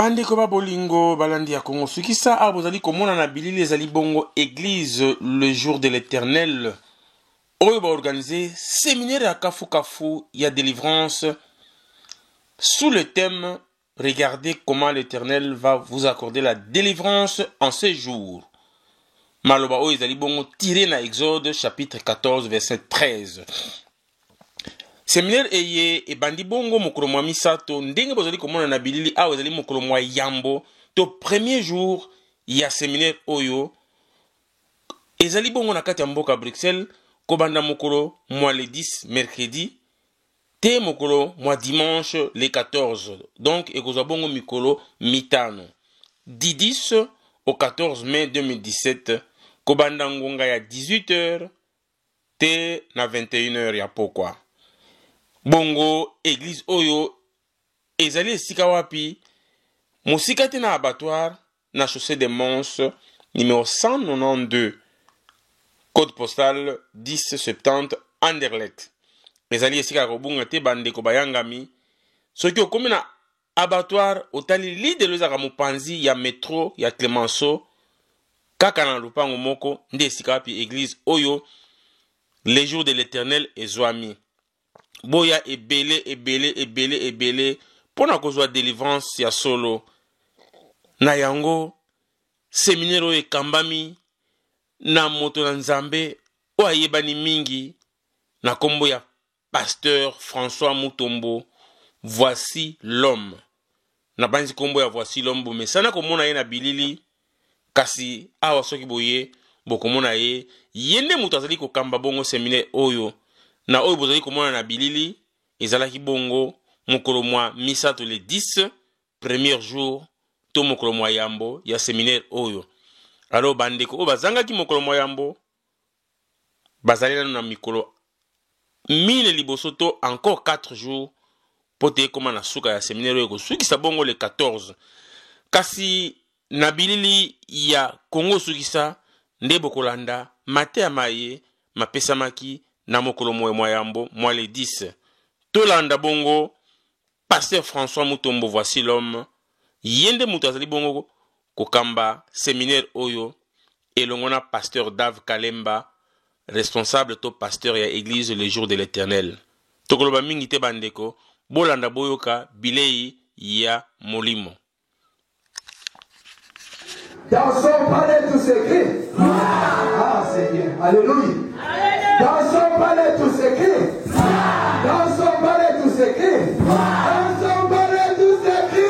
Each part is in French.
Bande koba bolingo balandi ya Congo sukisa a bozali komona na bilili ezali bongo église le jour de l'éternel oyo ba organiser séminaire à Kafu Kafu ya délivrance sous le thème regardez comment l'éternel va vous accorder la délivrance en ces jours. Maloba oyo ezali bongo tiré na Exode chapitre 14 verset 13. Séminaire eye ebandi bongo mokolo mwa misato ndenge bozali komona na bilili awa ezali mokolo mwa yambo to premier jour ya séminaire oyo ezali bongo na kati ya mboka Bruxelles kobanda mokolo mwa le 10 mercredi te mokolo mwa dimanche le 14 donc ekozwa bongo mikolo mitano du 10 au 14 mai 2017 kobanda ngonga ya 18h te na 21h ya pokwa. Bongo église oyo ezali esika wapi mosika te na abattoir na chaussée de Mons numéro 192 code postal 1070 Anderlecht. Ezali esika kobunga te bandeko bayangami soki okomi na abattoir otali lidelo ezaka mopanzi ya métro ya Clemenceau kaka na lupango moko nde esika wapi église oyo les jours de l'éternel ezwami. Boya ebele pona kozwa délivrance ya solo na yango séminaire oyo ekambami na moto na nzambe oyo ayebani mingi na kombo ya pasteur François Mutombo. Voici l'homme na banzi kombo ya voici l'homme bomesana komona ye na bilili kasi awa soki boye bokomona ye yende moto azali kokamba bongo séminaire oyo na oyo bozali komona na bilili ezalaki bongo mokolo mwa misato le 10 premier jour to mokolo mwa yambo ya séminaire oyo. Alors bandeko oyo bazangaki mokolo mwa yambo bazali nanu na mikolo mine liboso to encore 4 jours po te koma na suka ya séminaire oyo kosukisa bongo le 14 kasi na bilili ya Congo sukisa nde bokolanda Mateya maye mapesamaki na mokolo mwa yambo mwa le 10 tolanda bongo pasteur François Mutombo voici l'homme yende muto azali bongo kokamba séminaire oyo elongo na pasteur Dave Kalemba responsable to pasteur ya église le jour de l'éternel. Tokoloba mingi te bandeko bolanda boyoka bilei ya molimo. Dans son palais tout s'écrit. Ah, c'est bien. Alléluia. Dans son palais tout s'écrit. Dans son palais tout s'écrit. Dans son palais tout s'écrit.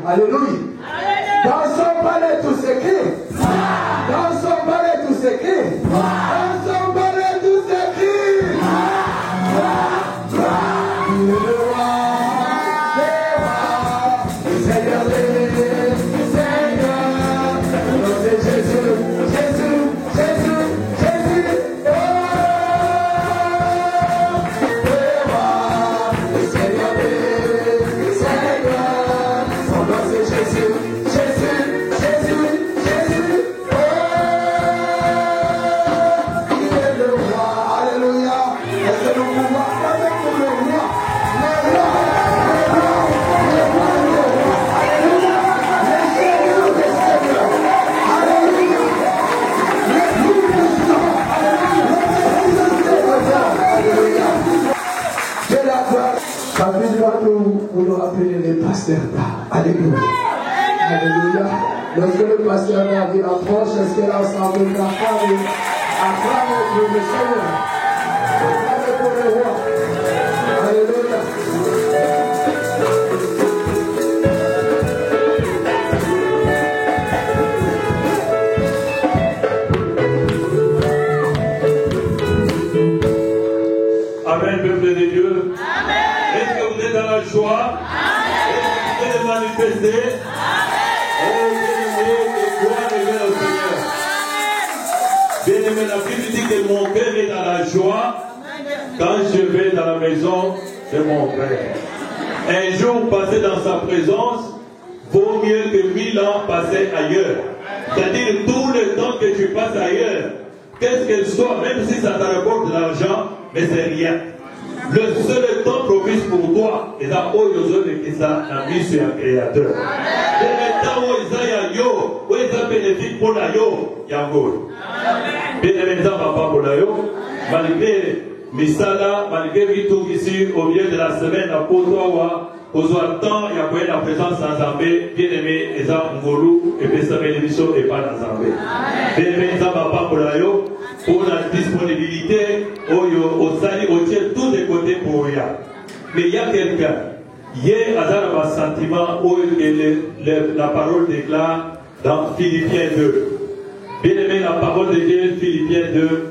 Alléluia. Dans son palais tout s'écrit. Dans son palais tout s'écrit. Dans son palais tout s'écrit. Le roi des rois, le Seigneur des Seigneurs, le nom de Jésus, Jésus, Jésus, Jésus. Le roi, le Seigneur des Seigneurs, son nom c'est Jésus, Jésus, Jésus, Jésus. Il est le roi, alléluia. Est-ce que nous pouvons acclamer pour le roi? Le roi, le roi, le roi, le roi, alléluia. Le Seigneur des Seigneurs, alléluia. Le plus puissant, alléluia. Le président alléluia. Que la gloire. David va nous rappeler les pasteurs d'âme. Alléluia. Alléluia. Lorsque le pasteur David approche, est-ce que l'ensemble de la famille acclame pour le Seigneur? Acclame pour le roi. Alléluia. Amen, peuple de Dieu. Est-ce que vous êtes dans la joie? Est-ce que vous êtes manifesté? Oh, bien-aimé, que gloire revienne au Seigneur. Bien-aimé, la Bible dit que mon cœur est dans la joie quand je vais dans la maison de mon Père. Un jour passé dans sa présence vaut mieux que 1000 ans passés ailleurs. C'est-à-dire tout le temps que tu passes ailleurs, qu'est-ce qu'elle soit, même si ça te rapporte de l'argent, mais c'est rien. Le seul temps propice pour toi est dans Oyozo et ça a mis sur un créateur. Et maintenant, où ils ont yo, où ils ont bénéfice pour la yo, yango. Bien évidemment, papa pour la yo, malgré Misala, malgré tout ici au milieu de la semaine à Potoa, aux temps, il y a eu la présence en Zambé, bien aimé, et ça, Ngolu, et puis ça, l'émission et pas dans Zambé. Bien aimé, ça, papa pour la yo, pour la disponibilité, au sali, au tiers, tous les côtés pour rien. Mais il y a quelqu'un, hier, à un sentiment où la parole déclare dans Philippiens 2. Bien aimé, la parole de Dieu, Philippiens 2,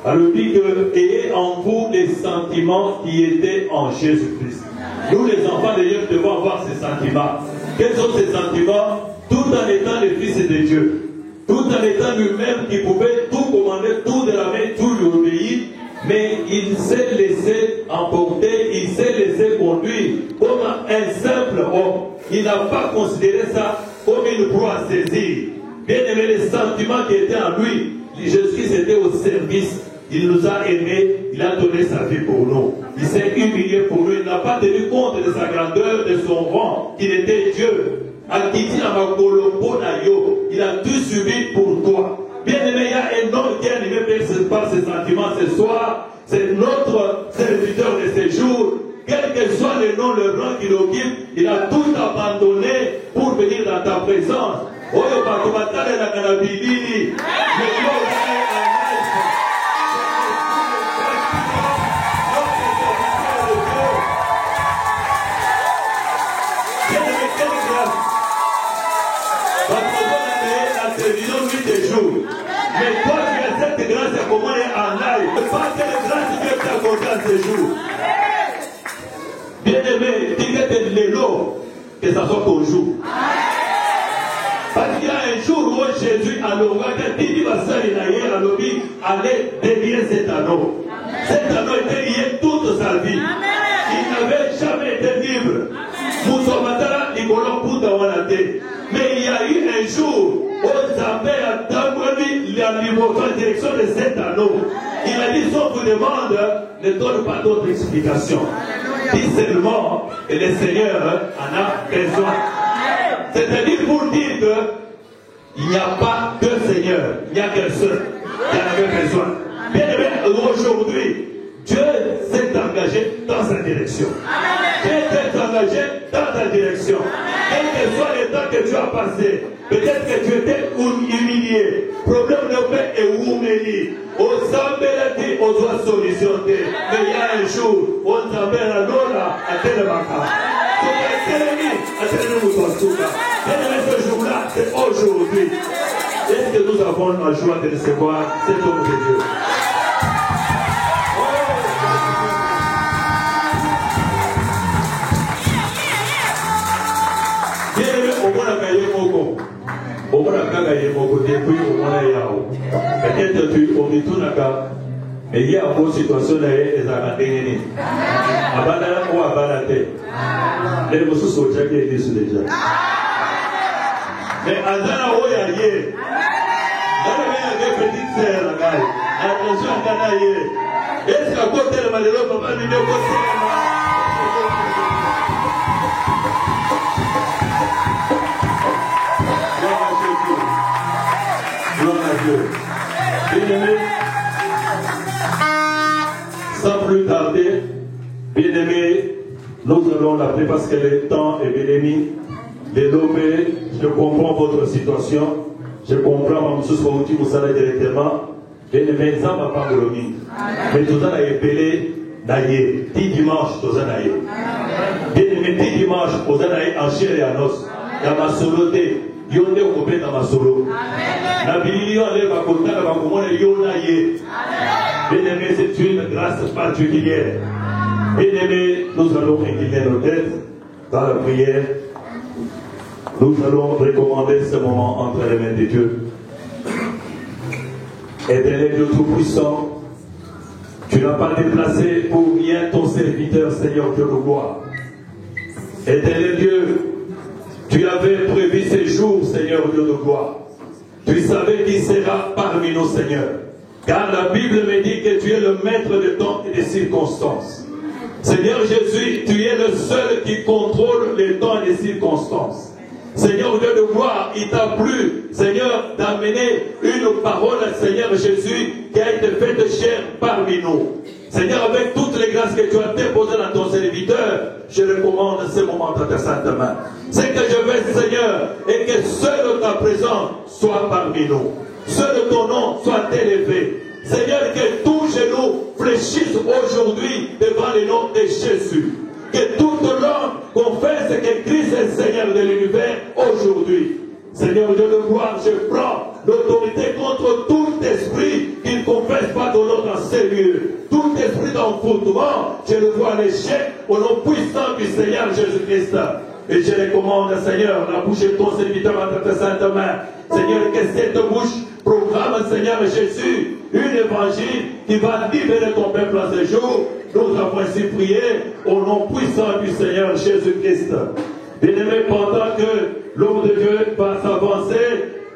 alors dit que ayez en vous les sentiments qui étaient en Jésus-Christ. Nous, les enfants de Dieu, devons avoir ces sentiments. Quels sont ces sentiments? Tout en étant les fils de Dieu. Tout en étant lui-même qui pouvait tout commander, tout de la main, tout lui obéir, mais il s'est laissé emporter, il s'est laissé conduire comme un simple homme. Il n'a pas considéré ça comme une proie à saisir. Bien aimé, les sentiments qui étaient en lui, Jésus-Christ était au service. Il nous a aimés, il a donné sa vie pour nous. Il s'est humilié pour nous, il n'a pas tenu compte de sa grandeur, de son rang. Il était Dieu. Il a tout subi pour toi. Bien aimé, il y a un homme qui est animé par ses sentiments ce soir. C'est notre serviteur de ce jour. Quel que soit le nom, le rang qu'il occupe, il a tout abandonné pour venir dans ta présence. Mais toi, tu as cette grâce à comment elle est en live. Pas quelle grâce Dieu t'a accordé à ce jour. Bien aimé, dis-le l'élo, que ça soit ton jour. Parce qu'il y a un jour où Jésus a l'oracle, dit va s'arrêter à l'obéir, allez délier cet anneau. Cet anneau était lié toute sa vie. Il n'avait jamais été libre. Moussomatara, Nicolas Poudawanate. Mais il y a eu un jour où Zambé a donné la liberté en direction de cet anneau. Il a dit, si on vous demande, ne donne pas d'autre explication. Dis seulement que le Seigneur en a besoin. C'est-à-dire pour dire qu'il n'y a pas deux seigneurs, il n'y a qu'un seul. Il y en avait besoin. Bien aimé, aujourd'hui, Dieu s'est engagé dans sa direction. Dieu s'est engagé dans ta direction. Quel que soit le temps que tu as passé, peut-être que tu étais humilié, problème de paix et humilié. On s'appelle dit, on doit solutionner. Mais il y a un jour, on s'appelle à l'ora à Télémaca. ce jour-là, c'est aujourd'hui. Est-ce que nous avons la joie de recevoir cet homme de Dieu? Peut-être tu mais il y a une situation là, les Arabes, Abana ou Abanate, les Moussous sont déjà déjà. Mais Azana ou Yaye, avec petite sœur, attention à Kanaye, est-ce qu'à côté de Malélo, papa lui dit au côté? Bien-aimé, sans plus tarder, bien-aimé, nous allons l'appeler parce que le temps est bien-aimé. Les nommés, je comprends votre situation, je comprends mon souci pour vous ça directement. Bien-aimé, ça va pas me le dire. Mais tout ça a été d'ailleurs, 10 dimanches, tout ça a été. Bien-aimé, 10 dimanches, tout ça a été en chair et en os. Il y a ma soloté. Yonde okopé dans ma solo. La Bible va compter la commune Yonaye. Bien-aimé, c'est une grâce particulière. Bien-aimé, nous allons incliner nos têtes dans la prière. Nous allons recommander ce moment entre les mains de Dieu. Éternel Dieu Tout-Puissant, tu n'as pas déplacé pour rien ton serviteur, Seigneur Dieu de gloire. Éternel Dieu, tu avais prévu ces jours, Seigneur Dieu de gloire. Tu savais qu'il sera parmi nous, Seigneur. Car la Bible me dit que tu es le maître des temps et des circonstances. Seigneur Jésus, tu es le seul qui contrôle les temps et les circonstances. Seigneur Dieu de gloire, il t'a plu, Seigneur, d'amener une parole, Seigneur Jésus, qui a été faite chair parmi nous. Seigneur, avec toutes les grâces que tu as déposées dans ton serviteur, je recommande ce moment dans ta sainte main. C'est que je veux, Seigneur, et que seul ta présence soit parmi nous. Seul ton nom soit élevé. Seigneur, que tout genou fléchisse aujourd'hui devant le nom de Jésus. Que toute langue confesse que Christ est le Seigneur de l'univers aujourd'hui. Seigneur Dieu de gloire, je prends l'autorité contre tout esprit qui ne confesse pas ton nom dans ces lieux. Tout esprit d'envoûtement, je le vois à l'échec au nom puissant du Seigneur Jésus-Christ. Et je recommande, Seigneur, la bouche de ton serviteur entre tes saintes mains. Seigneur, que cette bouche programme, Seigneur Jésus, une évangile qui va libérer ton peuple à ce jour. Nous avons ainsi prié au nom puissant du Seigneur Jésus-Christ. Bien-aimés, pendant que l'homme de Dieu va s'avancer,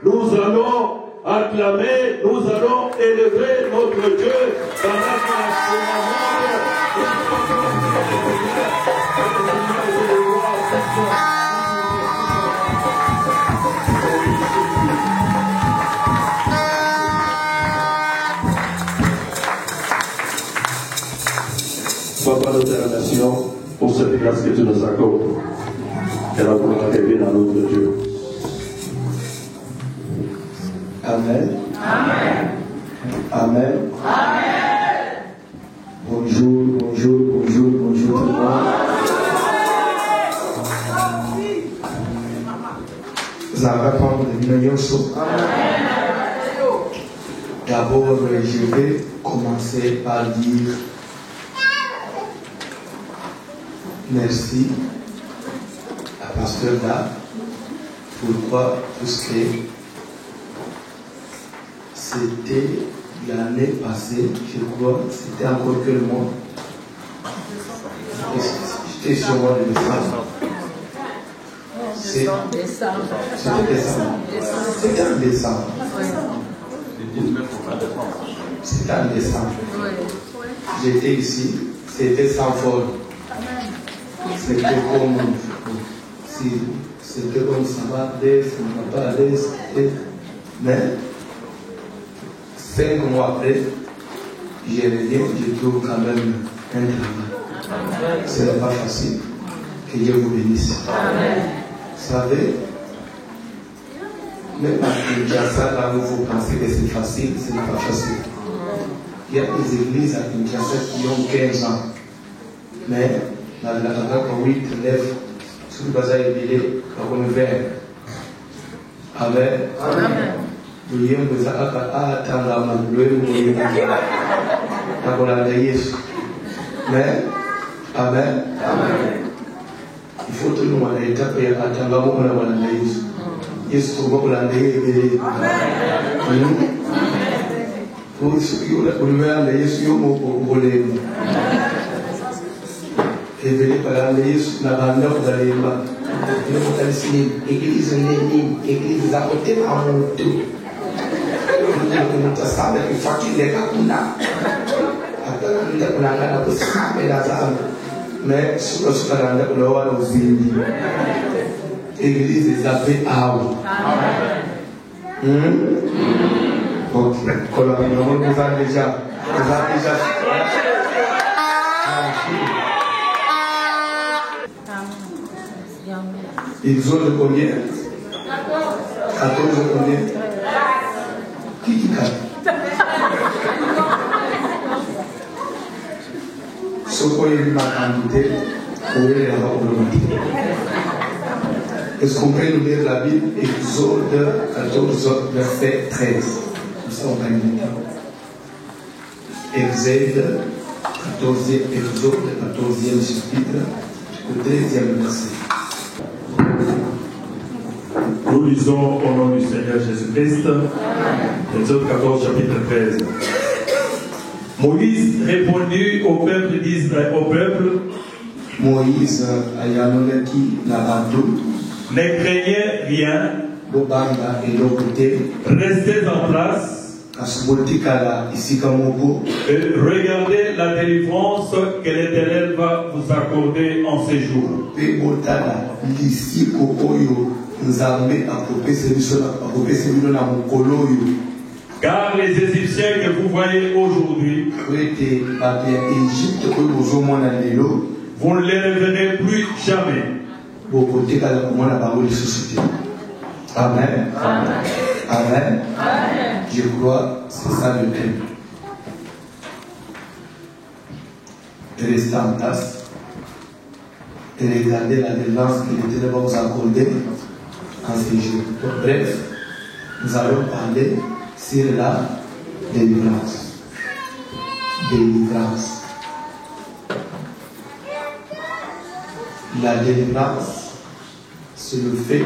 nous allons acclamer, nous allons élever notre Dieu dans l'acclamation. Papa, nous te remercions pour cette grâce que tu nous accordes. Et la gloire est dans notre Dieu. Amen. Amen. Amen. Amen. Bonjour, bonjour, bonjour, bonjour tout le monde. Vous allez répondre de Minoyoso. D'abord, je vais commencer par dire merci à Pasteur Da. Pourquoi? Parce que c'était l'année passée, je crois, c'était encore quel mois? J'étais sur moi de décembre. C'était en décembre. C'était en décembre. C'était en décembre. J'étais ici, c'était sans folle. C'était comme si c'était comme ça va aller, ça ne va pas aller, mais 5 mois après, je reviens, je trouve quand même un travail. Ce n'est pas facile. Que Dieu vous bénisse. Vous savez, même à Kinshasa, là où vous pensez que c'est facile, ce n'est pas facile. Il y a des églises à Kinshasa qui ont 15 ans. Mais la 8 lève soki baza ebele bakomivere. Amen. Luyembo eza kaka atangama lwembo na kolanda Yesu. Amen. Il faut que nous ayons une étape et attendons qu'on a kolanda Yesu. Yesu tuba kolanda ebele. Ulimwanda Yesu yomo ubolemu. Ebele kolanda Yesu na banda kudalemba. Yomo talisini église nini église za côté amuntu. Nous savons qu'il faut qu'il les gars mais sur le calendrier, on va nous dire l'église est appelée à vous. Ok, collaboration, nous avons déjà. Ils ont le combien? 14 combien? Qui gagne? Ce qu'on est ma quantité, on est là-bas pour le matin. Est-ce qu'on peut nous lire la Bible? Exode 14, verset 13. Comme ça, on va y mettre. Exode 14e chapitre, le 13e verset. Nous lisons au nom du Seigneur Jésus-Christ, Exode 14, chapitre 13. Moïse répondit au peuple d'Israël, Moïse ayanoki na bantu ne craignez rien, bobanga elokote restez en place asbotikala isika moko et regardez la délivrance que l'Éternel va vous accorder en ces jours. pe botala lisiko oyo nzambe akopesa biso na mokolo oyo. Car les Égyptiens que vous voyez aujourd'hui, vous ne les reverrez plus jamais. Amen. Amen. Je crois que c'est ça le thème. Restez en place et regardez la délivrance que l'Éternel va vous accorder en ces jours. Bref, nous allons parler sur la délivrance. Délivrance. La délivrance, c'est le fait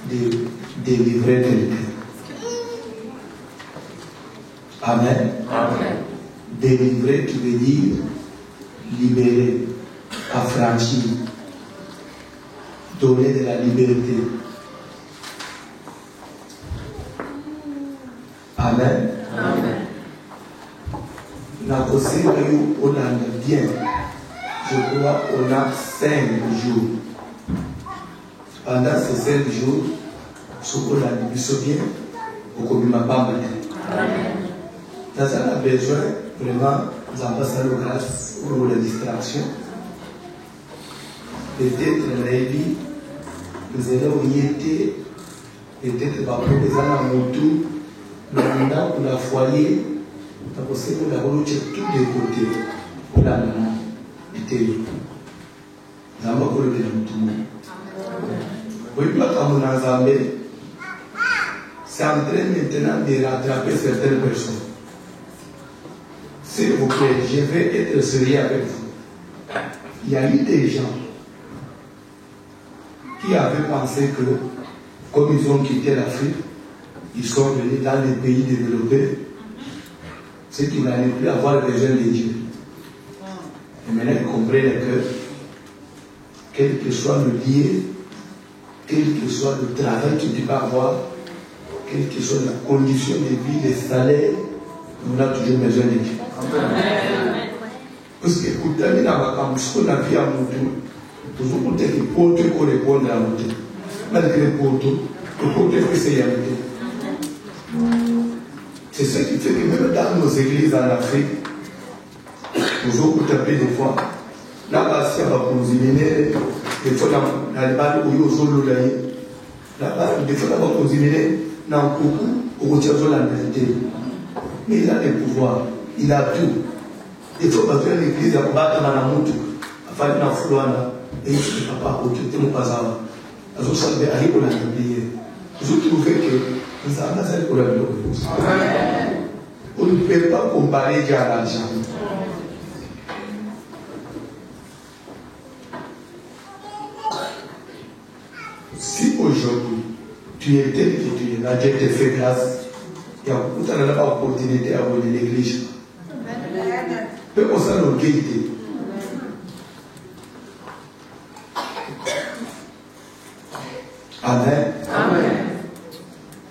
de délivrer quelqu'un. Amen. Amen. Délivrer, tu veux dire libérer, affranchir, donner de la liberté. Amen. Amen. La possibilité on a bien. Je crois qu'on a 5 jours. Pendant ces 5 jours, ce qu'on a dit bien, au commun pas mal. Dans ça, on a besoin vraiment d'ambassadeurs grâce pour la distraction. Peut-être la vie, nous allons y être, peut-être pas pour les gens à mon tour. Maintenant, pour la foyer, la possibilité d'avoir tous les côtés pour la maman. C'est en train maintenant de rattraper certaines personnes. S'il vous plaît, je vais être sérieux avec vous. Il y a eu des gens qui avaient pensé que, comme ils ont quitté l'Afrique, ils sont venus dans les pays développés, c'est qu'ils n'allaient plus avoir besoin de Dieu. Et maintenant, ils comprennent que, quel que soit le lieu, quel que soit le travail que tu peux avoir, quelle que soit la condition de vie, les salaires, on a toujours besoin de Dieu. Parce que, pour terminer, ce qu'on a vu à mon tour, toujours pour te répondre à mon tour. Malgré le poteau, que c'est y aller. C'est ce qui fait que même dans nos églises en Afrique, nous avons tapé des fois, là-bas, si on va consommer, des fois, dans les balles où il y a là-bas, des fois, on va consommer, dans le coucou, au retire de la vérité. Mais il a des pouvoirs, il a tout. Il faut pas faire l'église à combattre dans la moto, afin de faire Et je papa, autorité, mon pas à vous savez, aller pour la prière. Vous trouvez que nous avons ça pour la prière. On ne peut pas comparer à l'argent. Si aujourd'hui, tu es tel que tu es là, Dieu te fait grâce, il y a beaucoup d'opportunités à venir à l'église. Peu qu'on s'en orgueille. Amen. Amen.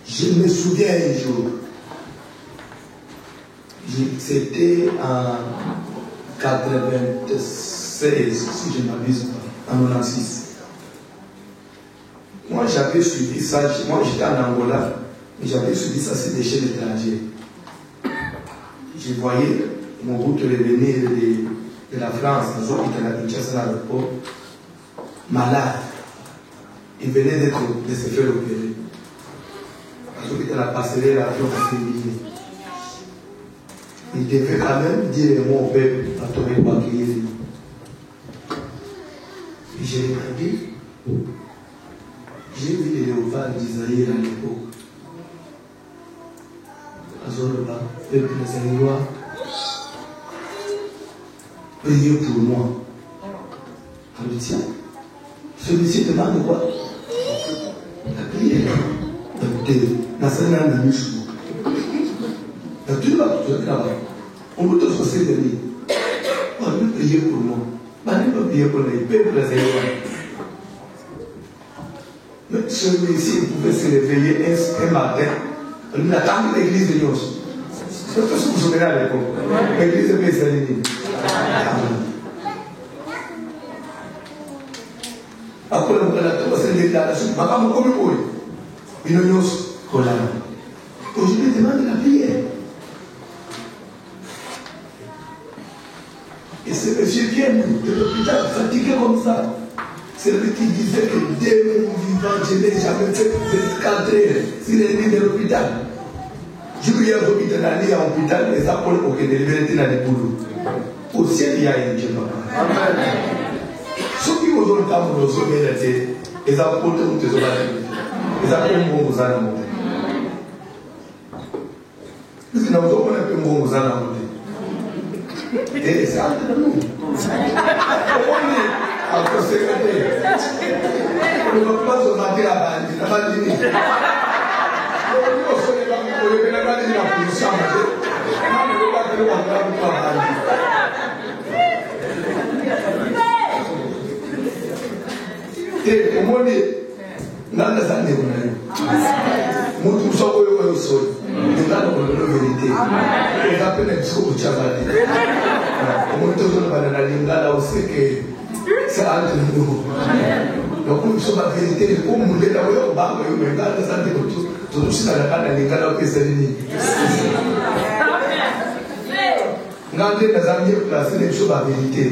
Je me souviens un jour, c'était en 96, si je ne m'abuse pas, en 96. Moi j'avais suivi ça, moi j'étais en Angola, mais j'avais suivi ça, c'était chez l'étranger. Je voyais mon route revenir de la France, dans l'aéroport, malade. Il venait de se faire opérer. Parce qu'il était la passerelle, l'avion a terminé. Il devait quand même dire mon peuple à ton épargner. Et j'ai regardé, j'ai vu les léopards d'Isaïe à l'époque. À Zoroba, peuple des Sénégalais, priez pour moi. Alors tiens, celui-ci demande quoi? La prière. Nasana na mishu. La tu vas tout là-bas. On peut tous se donner. On peut prier pour moi. On peut prier pour les peuples israéliens. Mais celui-ci pouvait se réveiller un matin. On attend l'église de Dieu. C'est tout ce que vous souvenez à l'époque. L'église de Bethléem. Après, on va la trouver cette déclaration. Ma femme, comment vous voulez? Une union scolaire. Aujourd'hui, demande la prière. Et ce monsieur vient de l'hôpital fatigué comme ça. C'est lui qui disait que dès mon vivant, je n'ai jamais fait 24 heures s'il est né de l'hôpital. Je lui ai dit d'aller à l'hôpital, les apôtres pour que les libertés dans les boulots. Au ciel, il y a un Dieu, papa. Amen. Ceux qui ont le temps pour nous sauver, les apôtres ont été sauvés. Les apôtres ont été sauvés. Parce que nous avons un peu de temps. Et c'est entre nous. On est entre secrétaires. On ne peut pas se mater à Bandi. La Bandi. On se met dans la position. On ne peut pas te voir à Bandi. Et au moins, dans les années, on a eu. Nous sommes au sol. Nous avons la vérité. Et après, nous sommes au Tchabadi. Nous sommes dans la lingala aussi que c'est entre nous. Donc, nous sommes la vérité. Comme nous sommes là, nous sommes là, nous sommes là, nous sommes là, la lingala qui est saline. Nous avons des amis placés, nous sommes la vérité.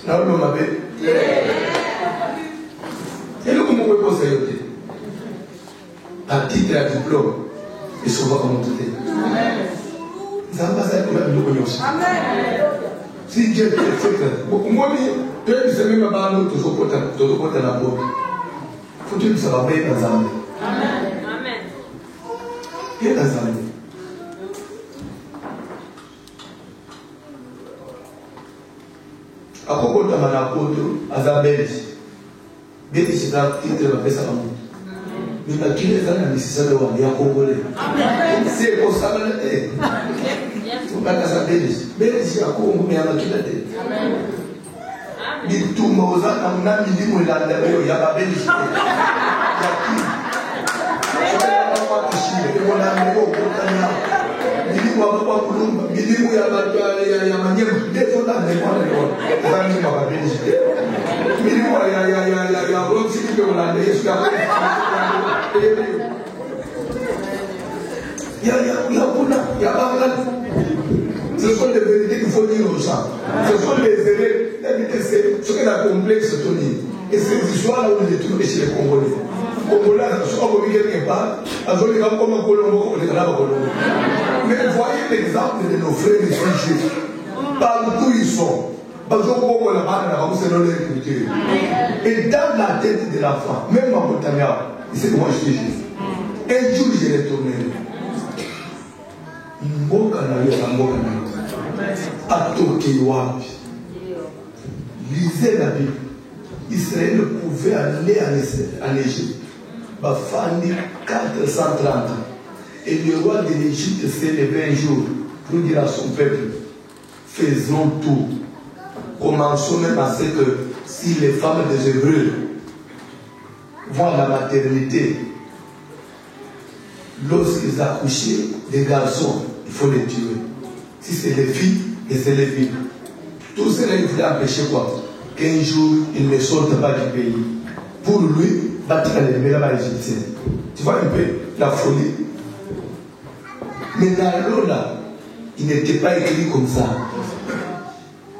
Nous sommes la vérité. Et nous, comment on peut poser à titre de diplôme, et souvent comme on dit. Nous avons passé comme un nouveau nyos. Si Dieu te fait, moi, tu es le même avant nous, toujours pour la peau. Faut-il que ça va bien dans un. Amen. Bien dans un. À propos de la peau, à Zabel, bien que c'est un titre de la paix, ça va. Mais la qui est dans la nécessité de voir bien congolais. C'est pour ça que la tête. On va à sa bêtise. Bêtise à Congo, mais à la qui la tête. Il tourne aux âmes, on a mis du mot là, il y a pas bêtise. Il y a qui? On a pas touché, on a mis au Botania. Il dit, on va pas Colombe. Il dit, il y a manière de défendre les mots. On va mis ma bêtise. Il dit, il y a un gros cycle qu'on a dit, il y a ce sont les vérités qu'il faut dire aux gens. Ce sont les erreurs. Ce qu'on a complexe, Tony. Et ces histoires-là, on les trouve chez les Congolais. Les Congolais, ils sont comme quelque part. Ils ont les gens comme un Colombo, on les a là Colombo. Mais voyez l'exemple de nos frères réfugiés. Partout ils sont. Et dans la tête de l'enfant, même en Botania, il sait que moi je suis Jésus. Un jour je l'ai tourné. Lisez la Bible. Israël pouvait aller en Égypte. Bafandi 430 ans. Et le roi de l'Égypte s'est levé un jour pour dire à son peuple, faisons tout. Commençons même à ce que si les femmes des Hébreux vont à la maternité, lorsqu'ils accouchaient des garçons, il faut les tuer. Si c'est les filles, et c'est les filles. Tout cela, il voulait empêcher quoi? Qu'un jour, il ne sorte pas du pays. Pour lui, battre les là-bas égyptiens. Tu vois un peu la folie. Mais dans là, il n'était pas écrit comme ça.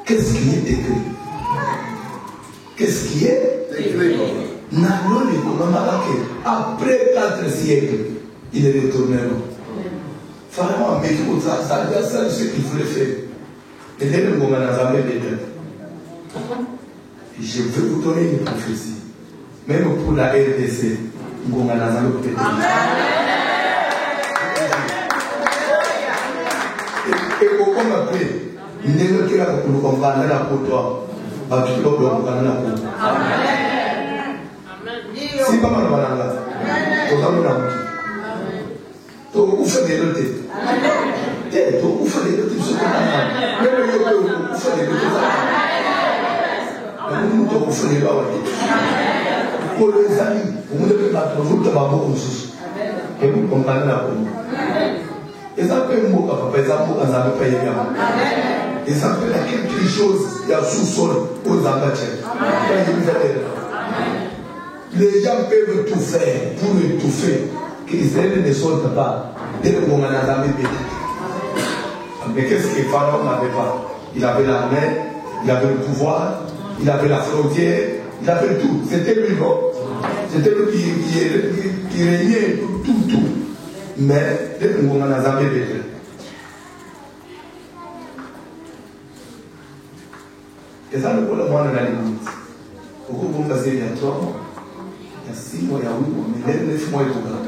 Qu'est-ce qui est écrit? Qu'est-ce qui est écrit? Après 4 siècles, il est retourné. Pharaon, mais ça, c'est ce qu'il voulait faire. Et je veux vous donner une prophétie. Même pour la RDC, et pourquoi m'appeler? Il n'est pas là pour nous comprendre la pour toi. Si pas mal de malade, vous faites des notes. Vous faites des notes. Vous faites des notes. Pour les amis, vous devez mettre vous de ma boue et vous comprenez la boue. Et ça peut me papa, et ça peut me payer bien. Et ça peut être quelque chose qui a sous-sol aux ambassadeurs. Les gens peuvent tout faire pour étouffer, qu'Israël ne sorte pas. Dès que vous m'en avez pété. Mais qu'est-ce que Pharaon n'avait pas? Il avait la main, il avait le pouvoir, il avait la frontière, il avait tout. C'était lui, non? C'était lui qui régnait tout. Mais dès que vous m'en avez pété. Et ça, le problème, on a la limite. Pourquoi vous me passez il y a 3 mois? Il y a 6 mois, il y a 8 mois, mais même 9 mois, il faut pas.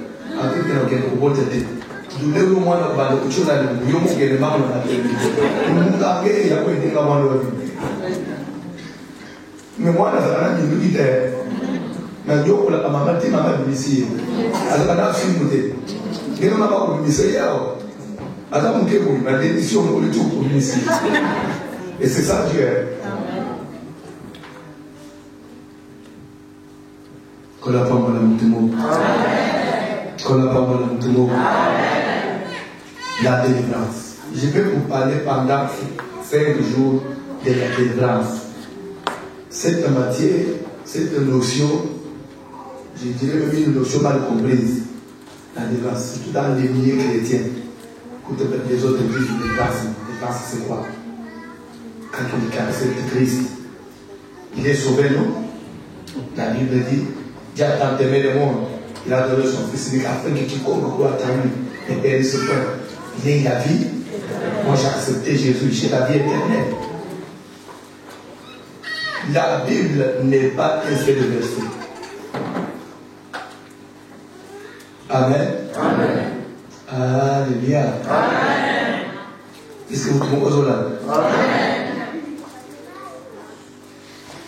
Avec un robot de tête. Du lait au moins, on va le coucher dans le bureau, il y a des marques dans la télé. Il y a quoi, il y a quoi, mais moi, on a dit, nous dit, mais il y a la maman, tu m'as dit ici. Alors, on a filmé. Et on a pas oublié ça hier. Alors, on a dit, la démission, on a dit tout pour ici. Et c'est ça Dieu. Que la parole de Moutoumou. Que la parole de Moutoumou. La délivrance. Je vais vous parler pendant 5 jours de la délivrance. Cette matière, cette notion, je dirais même une notion mal comprise. La délivrance, surtout dans les milieux chrétiens. Écoutez, les autres disent délivrance. Délivrance, c'est quoi? Quand on accepte Christ, il est sauvé, non? La Bible dit, Dieu a tant aimé le monde, il a donné son Fils, il dit afin que quiconque croit en lui et périsse point, il ait la vie. Moi j'ai accepté Jésus, j'ai la vie éternelle. La Bible n'est pas un seul verset. Amen. Amen. Alléluia. Amen. Est-ce que vous trouvez là? Amen.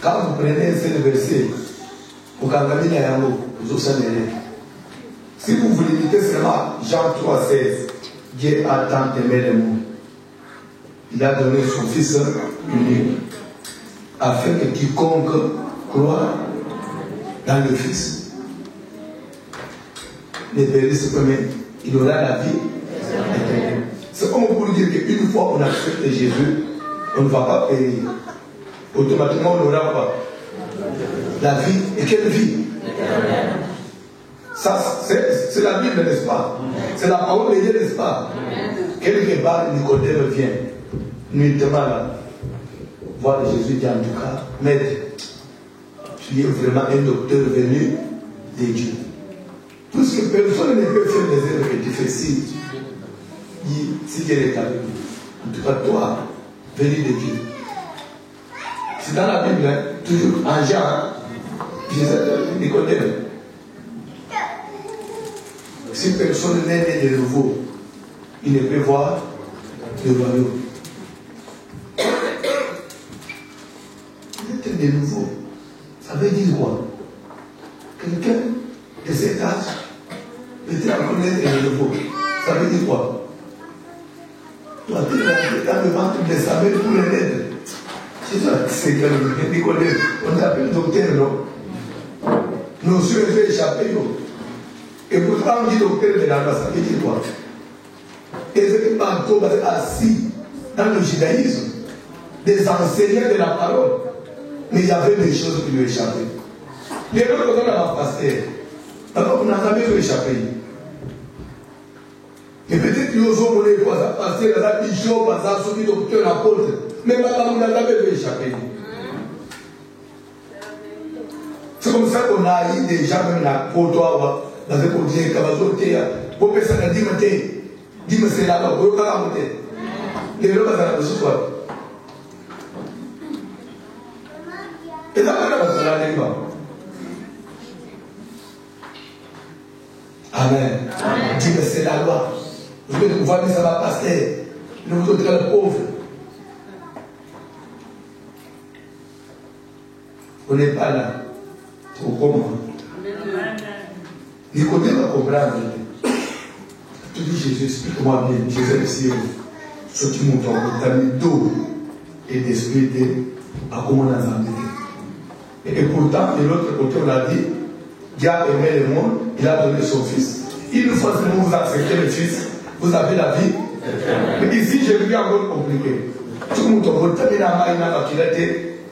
Quand vous prenez un seul verset, si vous voulez lire cela, Jean 3,16, Dieu a tant aimé le monde. Il a donné son Fils unique, afin que quiconque croit dans le Fils ne périsse pas, mais il aura la vie éternelle. C'est comme pour dire qu'une fois on accepte Jésus, on ne va pas périr. Automatiquement on n'aura pas la vie. Et quelle vie? Ça, c'est la Bible, n'est-ce pas? C'est la parole de Dieu, n'est-ce pas? Quelque part, Nicodème vient, nuitement là, voir Jésus dit en tout cas, Maître, tu es vraiment un docteur venu de Dieu. Puisque personne ne peut faire les œuvres que tu fais si Dieu est avec nous. En tout cas, toi, venue de Dieu. C'est dans la Bible, hein, toujours en Jean, hein, Jésus Nicodème. Si personne n'est né de nouveau, il ne peut voir le royaume. Être de nouveau, ça veut dire quoi? Quelqu'un de cet âge peut-être encore être de nouveau. Ça veut dire quoi? Toi, tu es dans le ventre de sa mère pour les aider. C'est ça, c'est que Nicodème, on t'appelle docteur, non? Nos soeurs ont échappé, non? Et pourtant, on dit docteur de la loi, ça veut dire quoi? Et c'est que assis dans le judaïsme, des enseignants de la parole, mais il y avait des choses qui lui échappaient. Les autres, on a pasteur. Alors, on n'a jamais échappé. Et peut-être que nous avons les pasteur, la bishop, la docteur, l'apôtre, mais on n'a jamais échappé. C'est comme ça qu'on a eu des gens, même la côtoie, dans le côté, pour que ça ne dise pas, dis-moi c'est là-bas, pour que ça ne les gens vont faire ce soir. Et ça va dans la langue. Amen. Dis-moi c'est la loi. Vous voulez pouvoir dire ça va passer. Nous vous autres pauvres. On n'est pas là. Pour comprendre. Nicodème va comprendre. Tu dis Jésus, explique-moi bien. Jésus ici, ce qui monte en termes d'eau et d'esprit à comment on a entendu. Et pourtant, de l'autre côté, on a dit, Dieu a aimé le monde, il a donné son fils. Une fois que vous acceptez le fils, vous avez la vie. Mais ici, je vais encore compliqué. Tout le monde a dit, il a été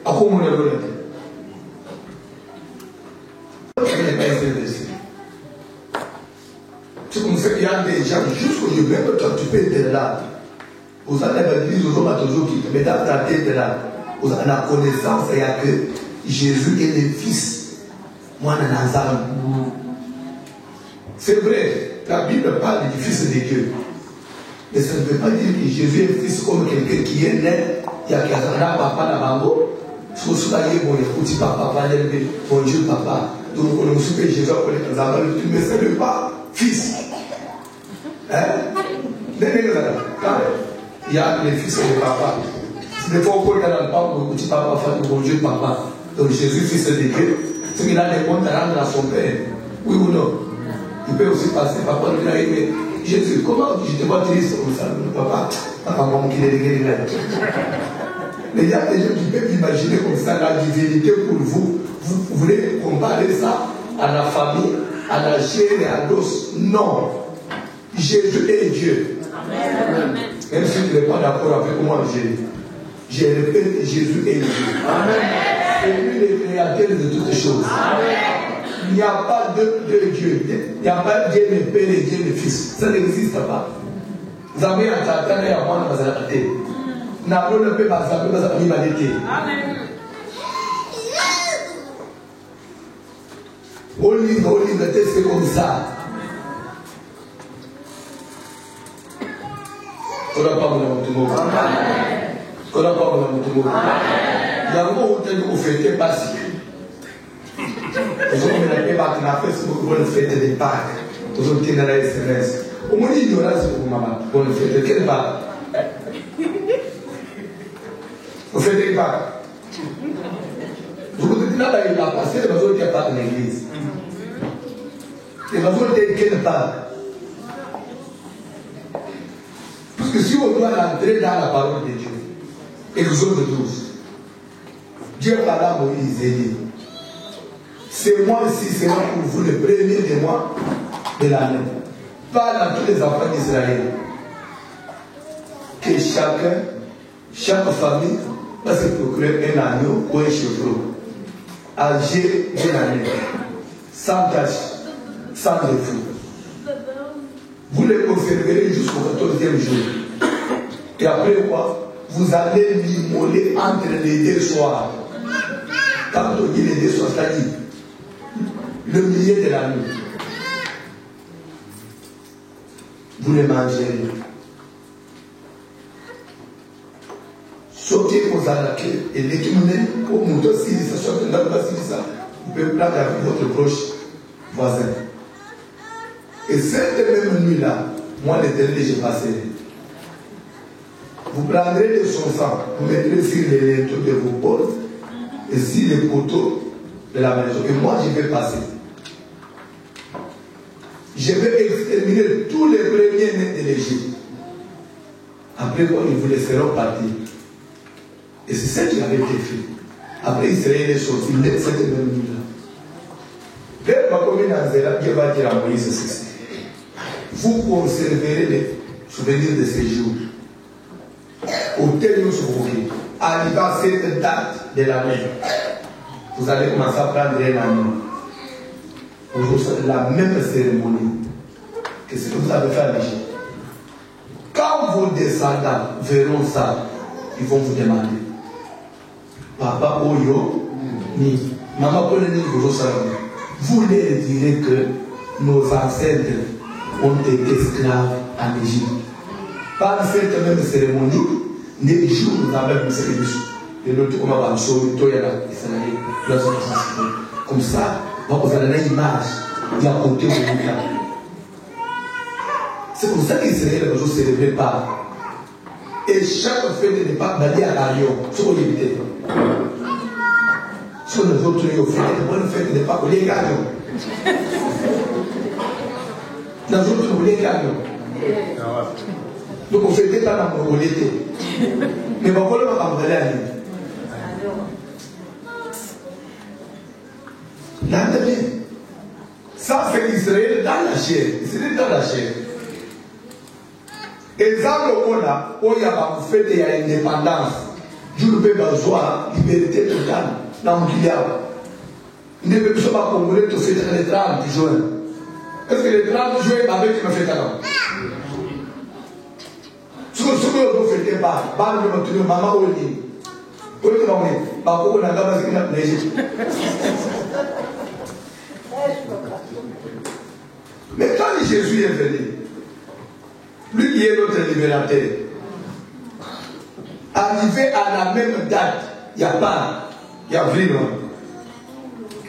à comment on a donné. C'est comme ça qu'il y a des gens, jusqu'au même quand tu peux être là. Vous avez l'église, vous avez toujours quitté, mais dans ta tête là, vous avez la connaissance, il y a que Jésus est le Fils. Moi, Nazareth. C'est vrai, la Bible parle du Fils de Dieu. Mais ça ne veut pas dire que Jésus est fils comme quelqu'un qui est né, il y a quelqu'un là, papa, la bango. Si vous avez bon, écoutez, papa, bon Dieu, papa. Donc, on nous soupait Jésus pour les enfants, mais ce n'est pas fils. Hein? Il y a les fils et les papas. Des fois, on peut aller dans le papa, on dit papa, bon Dieu, papa. Donc, Jésus, fils de Dieu, c'est qu'il a des comptes à rendre à son père. Oui ou non? Il peut aussi passer, papa, nous dire, mais Jésus, comment je te vois triste comme ça? Papa, maman, qui est réglé là. Mais il y a des gens qui peuvent imaginer comme ça la divinité pour vous. Vous voulez comparer ça à la famille, à la chair et à l'os? Non. Jésus est Dieu. Amen. Même si tu n'es pas d'accord avec moi, je répète, Jésus est Dieu. Amen. C'est lui le créateur de toutes choses. Amen. Il n'y a pas de Dieu. Il n'y a pas Dieu le Père et Dieu le Fils. Ça n'existe pas. Vous avez un tata et à moi, vous avez la tête. N'a pas le Père, vous avez la tête. Amen. Au livre, c'est comme ça. On n'a pas besoin de tout le monde. On n'a pas besoin de tout le monde. Il y a un moment où vous fêtez Pâques. Vous avez une fête de Pâques. Vous avez une SMS. Au moins, il y aura ce que maman. Bonne fête. Quelle Pâques? Vous faites des Pâques. Vous dites là, il a passé, il va dire Pâques dans l'église. Il va dire quelle Pâques? Parce que si on doit entrer dans la parole de Dieu, Exode 12, Dieu parla à Moïse et dit, ce mois-ci sera pour vous le premier des mois de l'année. Parle à tous les enfants d'Israël. Que chaque famille va se procurer un agneau ou un chevreau, âgé d'une année, sans tache, sans défaut. Vous les conserverez jusqu'au 14e jour. Et après quoi? Vous allez l'immoler entre les deux soirs. Quand on dit les deux soirs, c'est-à-dire le milieu de la nuit. Vous les mangerez. Sauter aux attaques et l'équipement pour monter si ça soit dans la ça, vous pouvez prendre avec votre proche voisin. Et cette même nuit-là, moi l'Éternel, j'ai passé. Vous prendrez de son sang, vous mettrez sur les linteaux de vos portes et sur les poteaux de la maison. Et moi, je vais passer. Je vais exterminer tous les premiers-nés de l'Égypte. Après quoi, ils vous laisseront partir. Et c'est ça qui avait été fait. Après, Israël est sorti de cette même nuit-là. Vers ma commune en Zéla, Dieu va dire à Moïse ceci. Vous conserverez les souvenirs de ces jours. Au terme de ce bouquet, arrivé à cette date de l'année, vous allez commencer à prendre un agneau. Aujourd'hui, la même cérémonie que ce que vous avez fait à l'Égypte. Quand vos descendants verront ça, ils vont vous demander Papa Oyo, ni Maman Koleni, vous leur direz que nos ancêtres ont été esclaves en Égypte. Par cette même cérémonie, les jours nous avons mis ces jours. Et l'autre, comme on va comme ça, vous avez une image de la côté de l'État. C'est pour ça qu'Israël va célébrer Pâques. Et chaque fête de Pâques va dire à Lyon, ce qu'on évite. Si on veut trouver au fait de bonne fête de Pâques, les gagnons. Dans d'autres, les gagnons. Donc on fait des temps dans mon l'été. Mais on va le faire en vrai. Ça c'est Israël dans la chair. Israël dans la chair. Et ça le là, où il y a fait de l'indépendance, je ne peux pas voir liberté totale dans le Guillaume. Il ne peut pas congolais te faire le 30 juin. Est-ce que le 30 juin, ma mère qui m'a fait ça? Si vous ne faites pas, maman ou ni. Mais quand Jésus est venu, lui qui est notre libérateur, arrivé à la même date, il n'y a pas, il y a vraiment,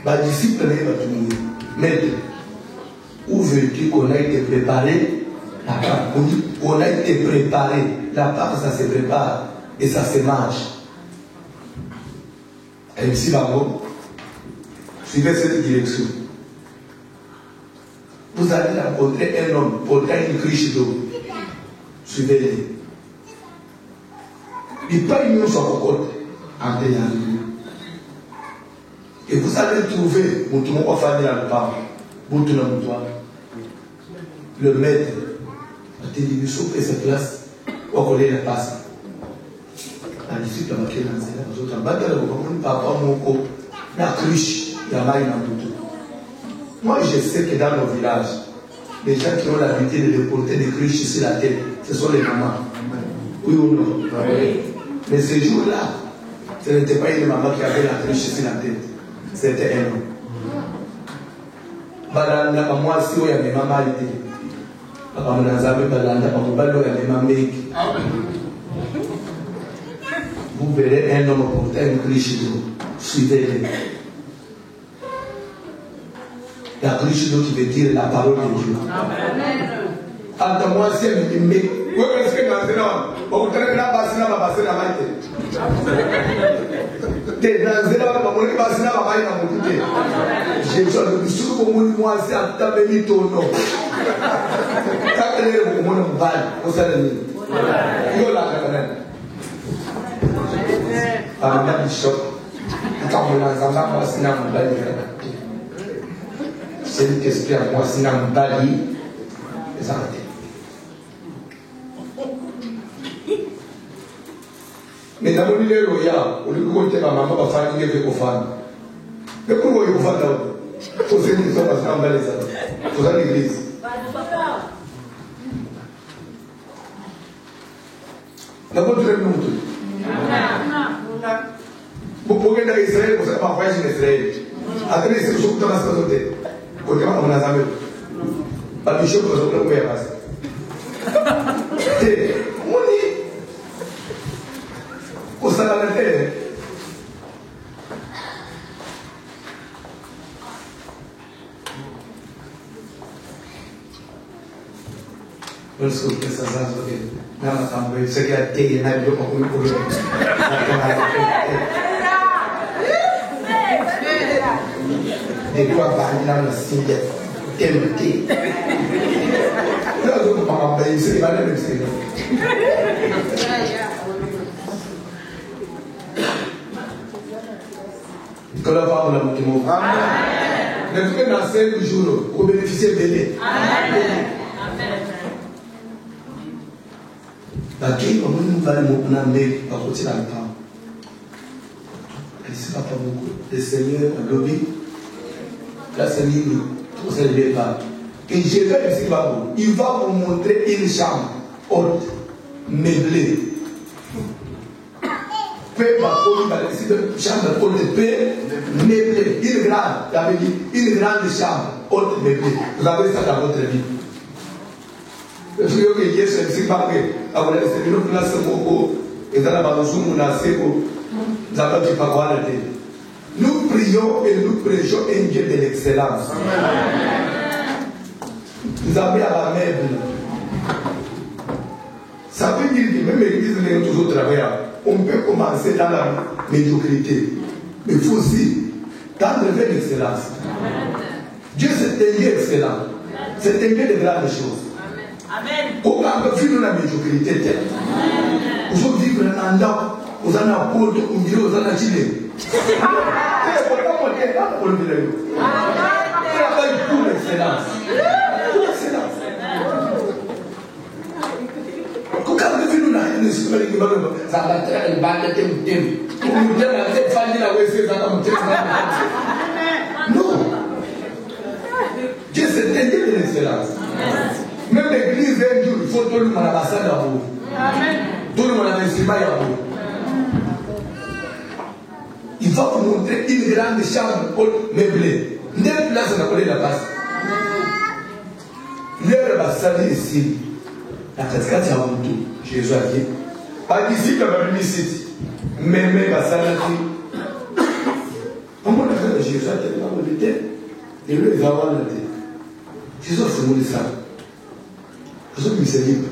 ma disciple n'est pas tout. Maître, où veux-tu qu'on a été préparé? On a été préparé. La part, ça se prépare et ça se mange. Et ici, là-bas, suivez cette direction. Vous allez rencontrer un homme portant une cruche d'eau. Suivez-le. Il paye mieux son cocotte en déant. Et vous allez trouver, le maître. Il dit, il cette place, on connaît la passe. La disciple a marqué dans les autres. La cruche, il y a maille dans tout. Moi, je sais que dans nos villages, les gens qui ont l'habitude de porter des cruches sur la tête, ce sont les mamans. Oui ou non? Oui. Mais ce jour-là, ce n'était pas une maman qui avait la cruche sur la tête. C'était un homme. Moi, si il y a des mamans, vous verrez un homme porter une cruche d'eau. Suivez-le. La cruche d'eau qui veut dire la parole de Dieu. Entre moi, si elle me dit, mais où est-ce que dans ce nom, on va la bassine, la bassine, la maille. Dans ce nom, on va la bassine, la maille, la maille. J'ai besoin de sûr que moi, c'est à taper ton nom. Quand elle est au monde, on va, on s'en est. Yo la camarade. Ah, mais bishop. Quand on a un moi, c'est un bali. C'est une question à moi, c'est un bali. Les arrêter. Mais dans mon idée, il y a, au lieu de compter ma maman, va faire une idée au fan. Mais pourquoi il faut faire là? Il faut se dire que ça va faire un bel exemple. Il faut faire l'église. D'abord, tu l'as vu tout. Vous pouvez aller à Israël, vous savez pas voyager en Israël. Après, c'est le jour où tu vas se passer. Quand tu vas à Nazareth, pas du jour où tu vas se passer. Et, on dit, vous Pour bénéficier de l'aide. Qui nous va nous amener à côté dans le temps. Ce n'est pas beaucoup. Le Seigneur, le lobby, là c'est libre, tout c'est le départ. Et je vais ici, il va vous montrer une chambre haute, meublée. Peu ma chambre haute, peu meublée, une grande chambre haute, meublée. Vous avez ça dans votre vie. Je suis que Yesu c'est pas que avant de se dire place moko et dans la bazoum na seko zaba qui parole de nous prions et nous prêchons un Dieu de l'excellence. Vous avez à la meuble. Ça veut dire que même l'église n'est toujours travailler. On peut commencer dans la médiocrité, mais il faut aussi tendre vers l'excellence. Dieu c'est un Dieu excellent. C'est un Dieu de grandes choses. Amen. Au cas où vivre dans la médiocrité, vous vivre dans un endroit, vous en avez pour vous dire, vous en avez chillé. C'est pour l'excellence. Pour l'excellence. Au cas où vivre dans la médiocrité, ça va être une bande de temps. Vous dire la tête famille la WC, ça va me non. Dieu c'est un Dieu de l'excellence. Même l'église un jour, il faut tout le monde à la salle à vous. Tout le monde à l'instrument à vous. Il va vous montrer une grande chambre haute meublée. N'est place on a collé la base. L'heure va salir ici. La cascade c'est à vous tout. Jésus a dit. Pas d'ici comme un ici. Mais va salir ici. Comment on a fait Jésus a dit dans le terre. Et lui il va avoir la tête. Jésus c'est mon ça. C'est libre.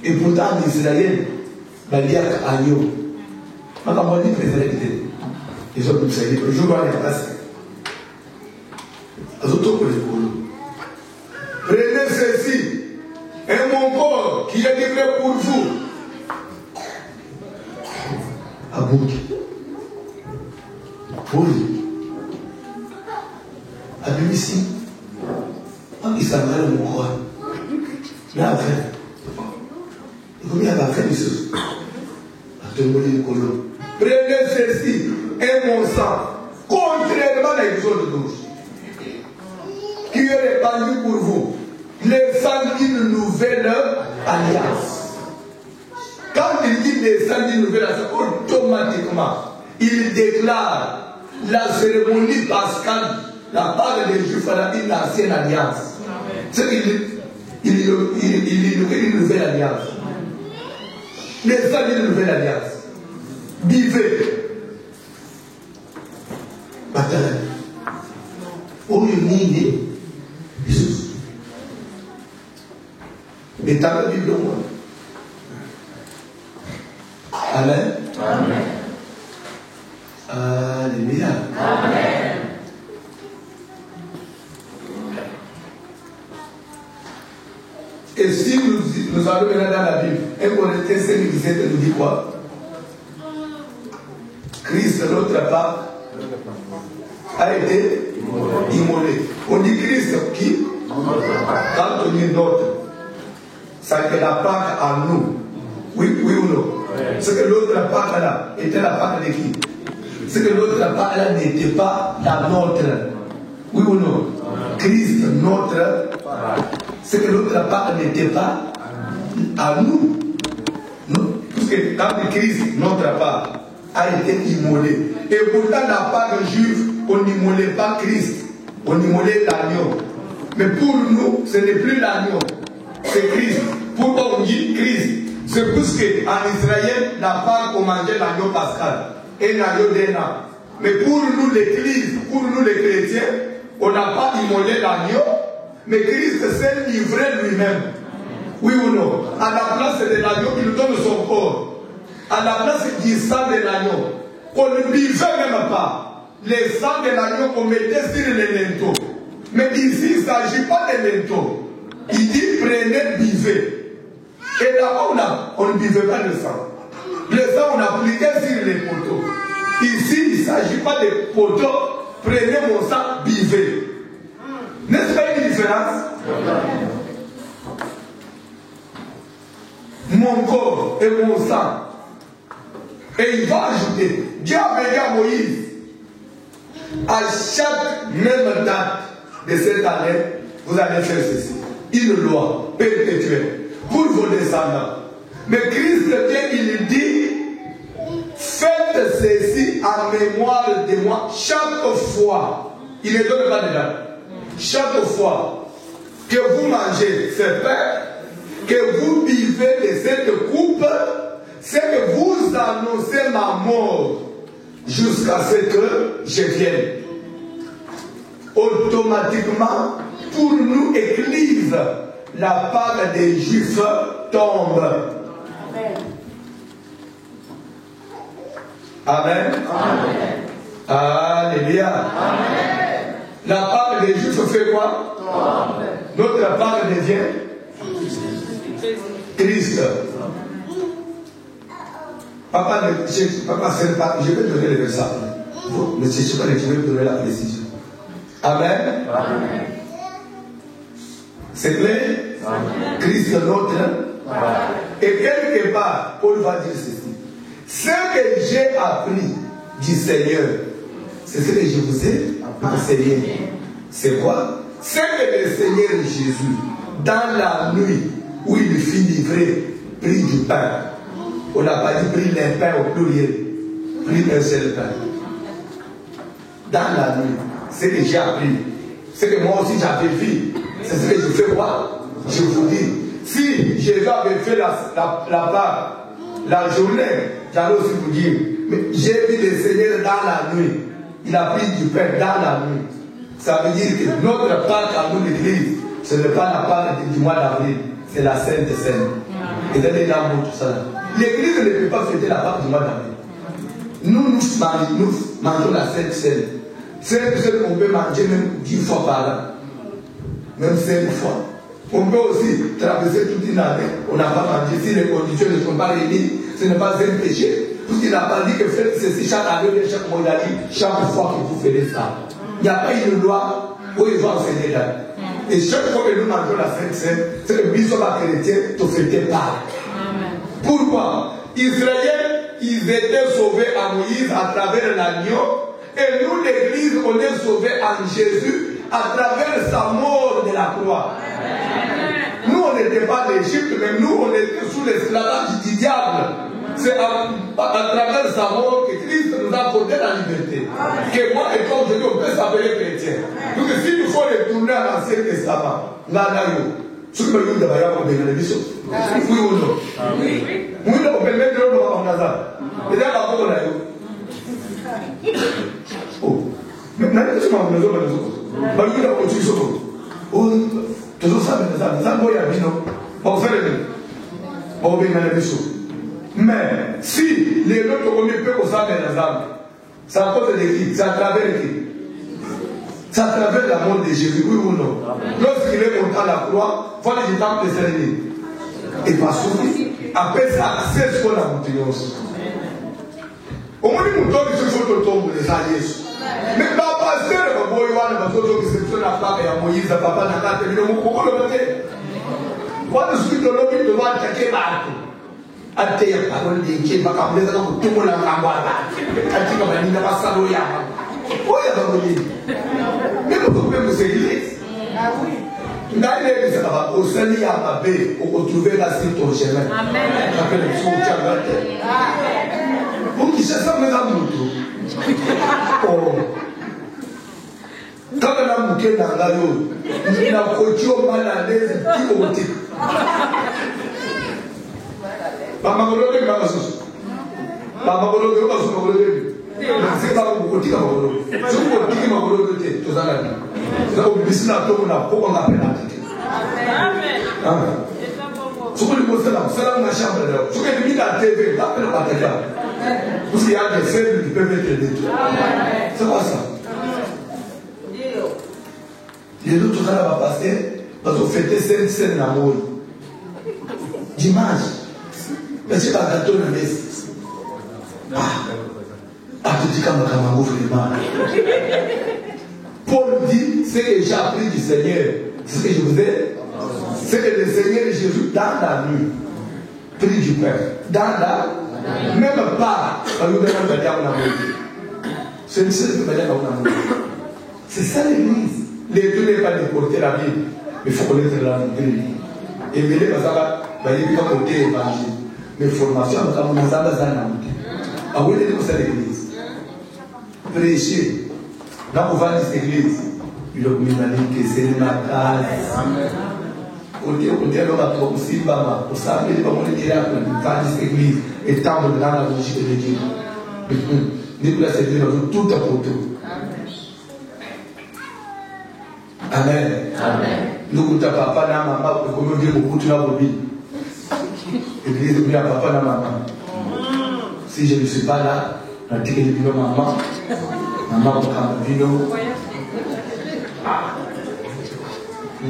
Et pourtant, en Israël, il y a un agneau. On a dit que ils ont c'est libre. Je vois les passer. Prenez ceci, et mon corps qui est livré pour vous. À bout. Pour lui. À lui ici. Il s'appelle mon corps. Là, après, il y a la fin des choses. Prenez ceci et mon sang, contrairement à l'exode 12, qui est répandu pour vous, le sang d'une nouvelle alliance. Quand il dit le sang d'une nouvelle alliance, automatiquement, il déclare la cérémonie pascale, la part des Juifs à une ancienne alliance. C'est qu'il il une nouvelle alliance. Les gens d'une nouvelle alliance. Vivez. Bataille. Au milieu de Jésus. Mais t'as pas Bible moi. Amen. Amen. Alléluia. Amen. Et si nous allons maintenant dans la Bible, 1 Corinthiens 5:17 nous dit quoi? Christ, notre part, a été immolé. On dit Christ qui? Quand on dit notre, ça que la part en nous. Oui ou non? Ce que l'autre part là était la part de qui? Ce que l'autre part là n'était pas la nôtre. Oui ou non? Christ, notre part. Ce que l'autre part n'était pas à nous. Parce que quand Christ, notre part, a été immolé. Et pourtant, la part juive, on n'immolait pas Christ. On immolait l'agneau. Mais pour nous, ce n'est plus l'agneau. C'est Christ. Pourquoi on dit Christ? C'est plus qu'en Israël, n'a pas commandé l'agneau pascal et l'agneau d'un an. Mais pour nous, l'Église, pour nous les chrétiens, on n'a pas immolé l'agneau, mais Christ s'est livré lui-même. Oui ou non? À la place de l'agneau, il nous donne son corps. À la place du sang de l'agneau, qu'on ne buvait même pas. Les sangs de l'agneau qu'on mettait sur les linteaux. Mais ici, il ne s'agit pas de linteaux. Il dit prenez, buvez. Et là-bas, on ne buvait pas le sang. Le sang, on appliquait sur les poteaux. Ici, il ne s'agit pas de poteaux. Prenez mon sang, buvez. N'est-ce pas une différence? Mon corps et mon sang. Et il va ajouter, Dieu a dit à Moïse, à chaque même date de cette année, vous allez faire ceci. Une loi perpétuelle pour vos descendants. Mais Christ vient, il dit, faites ceci en mémoire de moi chaque fois. Il ne donne pas de date. Chaque fois que vous mangez ce pain, que vous buvez de cette coupe, c'est que vous annoncez ma mort jusqu'à ce que je vienne. Automatiquement, pour nous, Église, la part des Juifs tombe. Amen. Amen. Alléluia. Amen. La part des Juifs fait quoi? Tombe. Notre part devient Christ. Papa, je vais donner le verset. Vous ne cherchez pas, je vais donner la précision. Amen. Amen. C'est clair? Amen. Christ notre. Amen. Et quelque part, Paul va dire ceci. Ce que j'ai appris du Seigneur, c'est ce que je vous ai enseigné. C'est quoi? C'est que le Seigneur Jésus, dans la nuit où il fut livré, prit du pain. On n'a pas dit pris les pains au pluriel, pris un seul pain. Dans la nuit, c'est ce que j'ai appris, c'est que moi aussi j'avais vu, c'est ce que je fais moi. Je vous dis, si Jésus avait fait la part, la journée, j'allais aussi vous dire, mais j'ai vu le Seigneur dans la nuit, il a pris du pain dans la nuit. Ça veut dire que notre part à nous l'église, ce n'est pas la part du mois d'avril, c'est la Sainte Seine. Et d'aller là, tout ça. L'église ne peut pas fêter la part du mois d'avril. Nous mangeons la Sainte Seine. Sainte Seine, on peut manger même 10 fois par an. Même 5 fois. On peut aussi traverser toute une année. On n'a pas mangé. Si les conditions ne sont pas réunies, ce n'est pas un péché. Puisqu'il n'a pas dit que faites ceci chaque année, chaque mois, il a dit chaque fois que vous faites ça. Il n'y a pas une loi où ils vont enseigner là. Et chaque fois que nous mangeons la Sainte Seine, c'est que nous sommes chrétiens, tu fais pas. Pourquoi? Israël, ils étaient sauvés à Moïse à travers l'agneau. Et nous, l'Église, on est sauvés en Jésus à travers sa mort de la croix. Nous, on n'était pas d'Égypte, mais nous, on était sous l'esclavage du diable. C'est à travers sa mort que Christ nous a accordé la liberté. Que moi et toi, aujourd'hui, on peut s'appeler chrétien. Donc, s'il nous faut retourner à l'Ancien Testament, oui ou non? Oui. Oui, on peut mettre le nom en hasard. Et là, on a oh. Mais maintenant, je m'en vais mais si les autres peuvent au sein des âmes, c'est à cause de qui? C'est à travers qui? C'est à travers la mort de Jésus, oui ou non? Lorsqu'il est monté à la croix, voilà du temps de servir. Et pas souffrir. Après ça, c'est ce qu'on a monté aussi. Au moins, nous sommes tous les tombes de ça, Jésus. Mais papa, c'est le boy, qui la femme et à Moïse, papa n'a pas tenu le mot pour le matin. Quand je suis de l'homme, il doit attaquer Marco. Attaquer la parole de Dieu, ma caméra, tout le monde a un bois. Attaquer la parole de Massaloya. Oh, il y a un bout. Mais nous pouvons nous égliser. Ah oui. Au Seigneur, il y a ma paix, pour retrouver la suite au chemin. Amen. Après le soutien, pour qui c'est ça, mais dans le oh. Quand on a bouqué dans la rue, il a coaché au mal à l'aise, qui au type. C'est quoi ça? Les autres va passer parce qu'on fêtait cette scène d'amour. Dimanche, mais c'est pas gâteau de messe. Tu dis comme vraiment. Paul dit ce que j'ai appris du Seigneur, ce que je vous ai, c'est que le Seigneur Jésus, dans la nuit, prie du Père. Dans la même pas, c'est ça l'église. Les deux n'est pas déporté la Bible, mais il faut connaître la Bible. Et mais les bazaba, il y a côté évangile. Mais formation, comme on a dans ah oui, c'est l'église. Prêcher. Dans le vent de cette église, il a mis la ligne que c'est ma case. On dit l'homme a trop aussi baba. Pour ça, il va monter direct dans le vent de cette église et tendre dans la logique de Dieu. Nicolas s'est dit dans tout à pour tout. Amen. Amen. Nous, ta papa, na maman, comme on dit beaucoup de la bobine. L'église, nous, papa, na maman. Si je ne suis pas là, on dit que je dis maman. Maman, on a vino.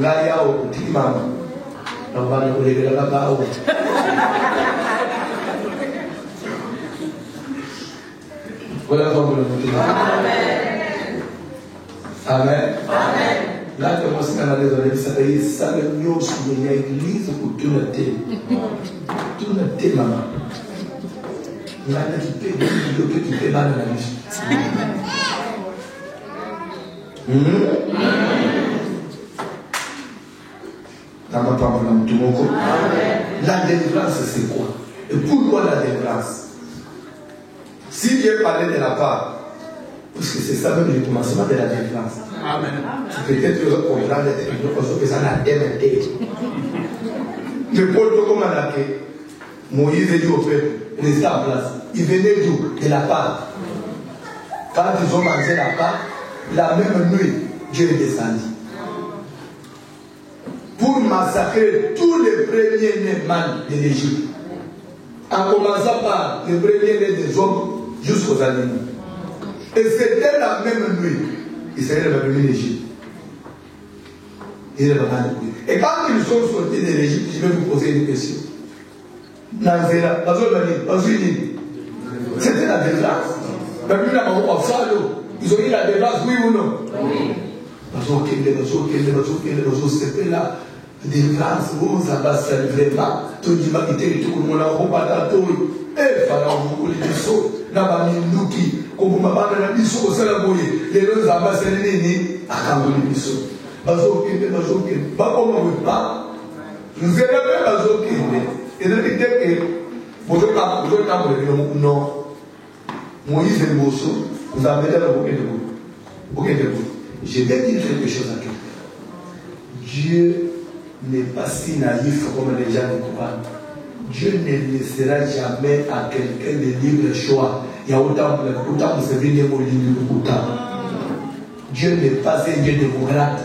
Là, il y a un petit maman. On va nous regarder là-bas. Voilà comment nous le disons. Amen. Amen. Là, comme on s'est dans les oreilles, ça veut dire ça, le mieux, il y a une église pour tout le thé. Tout le thé, maman. Là, tu peux mal dans la vie. La délivrance, c'est quoi? Et pourquoi la délivrance? Si Dieu parlait de la part, parce que c'est ça même le commencement de la délivrance. Amen. Peut-être que vous comprendrez que ça n'a été. Mais Paul, comme on a dit, Moïse dit au peuple, restez en place. Il venait d'où? De la part. Quand ils ont mangé la part, la même nuit, Dieu est descendu. Pour massacrer tous les premiers-nés mâles de l'Égypte. En commençant par les premiers-nés des hommes jusqu'aux animaux. Et c'était la même nuit. Israël va venir l'Égypte. Et quand ils sont sortis de l'Égypte, je vais vous poser une question. C'était la délivrance. Ils ont eu la délivrance, oui ou non? Oui. La délivrance, vous avez vraiment. Tout le monde a été tout le monde a reparti. Et Pharaon, vous voulez dire ça. Nabaminduki, comme vous m'avez dit, biso au Salaboye, les deux ambassadeurs nés à Kamboli biso. Bazokende, pas comme on veut pas. Nous avons fait Bazokende. Et de dire que vous avez pas non. Moïse et Mosso, vous avez fait la bouquet de vous. Je vais dire quelque chose à quelqu'un. Dieu n'est pas si naïf comme les gens le croient. Dieu ne laissera jamais à quelqu'un de libre choix. Il y a autant pour servir les mots libres. Dieu n'est pas un Dieu démocrate.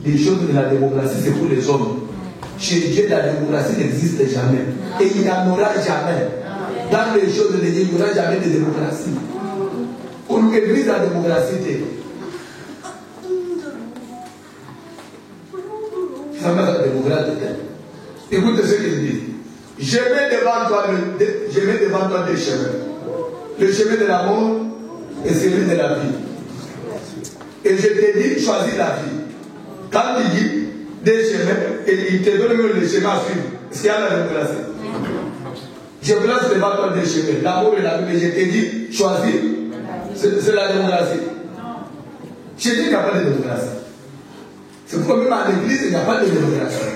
Les choses de la démocratie, c'est pour les hommes. Chez Dieu, la démocratie n'existe jamais. Et il n'y en aura jamais. Dans les choses de Dieu, il n'y aura jamais de démocratie. Pour l'église, la démocratie, ça va être démocrate. Écoutez ce qu'il dit. Je mets devant toi deux chemins. Le chemin de la mort et celui de la vie. Et je te dis, choisis la vie. Quand il dit deux chemins, et il te donne le chemin à suivre. Est-ce qu'il y a la démocratie? Je place devant toi deux chemins. L'amour et la vie. Et je te dis, choisis. C'est la démocratie. Je dis qu'il n'y a pas de démocratie. C'est pourquoi même à l'église, il n'y a pas de démocratie.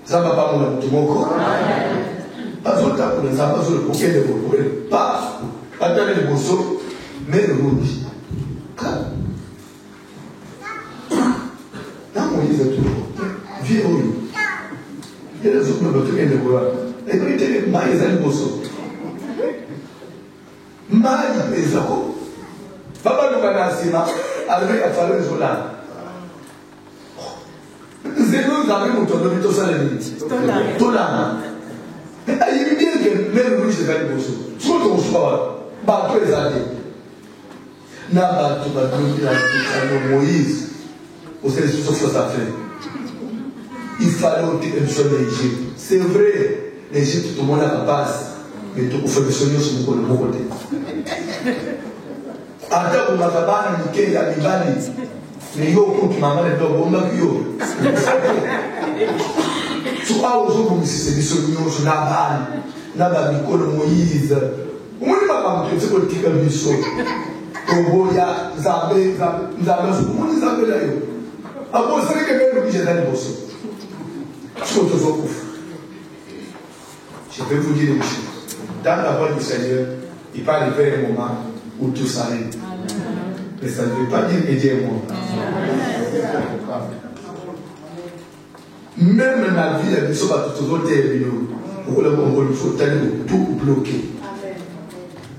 Ça va pas mon corps. Pas sur le tapis, ça va sur le bouquet de vos pas dans les morceaux, mais le rouge. Dans Moïse, viens au lit. Et les autres me tournent le courant. Et puis, il était maïs à l'imposso. Maïs pesa ko. Papa nous a dit, avec la famille de Zola. Zéro, nous avons monté dans le tout ça, les minutes. Tout là. Il y a bien que même lui, c'est à l'imposso. Ce qu'on se parle, pas tous les années. N'a pas tout à Moïse. Au sein de ce que ça fait. Il fallait ôter une chose d'Égypte. C'est vrai, l'Égypte, tout le monde a la base. Mais tout le monde sur le bon côté. Après, vous m'avez dit qu'il y a des balises. Mais il y a beaucoup de mamans et de bonnes qui sont là. Aujourd'hui, c'est des solutions sur la balle. La balle de Moïse. Vous ne m'avez pas dit que c'est un peu de saut. Oboya, Zabé, Zabé, comment ils appellent là? Ah bon, c'est que même le j'ai dans le bosso. Je vais vous dire une chose. Dans la voix du Seigneur, il va arriver un moment où tout s'arrête. Mais ça ne veut pas dire immédiatement. Même la vie, elle ne soit pas toujours terminée. Pour le moment, il faut tout bloquer.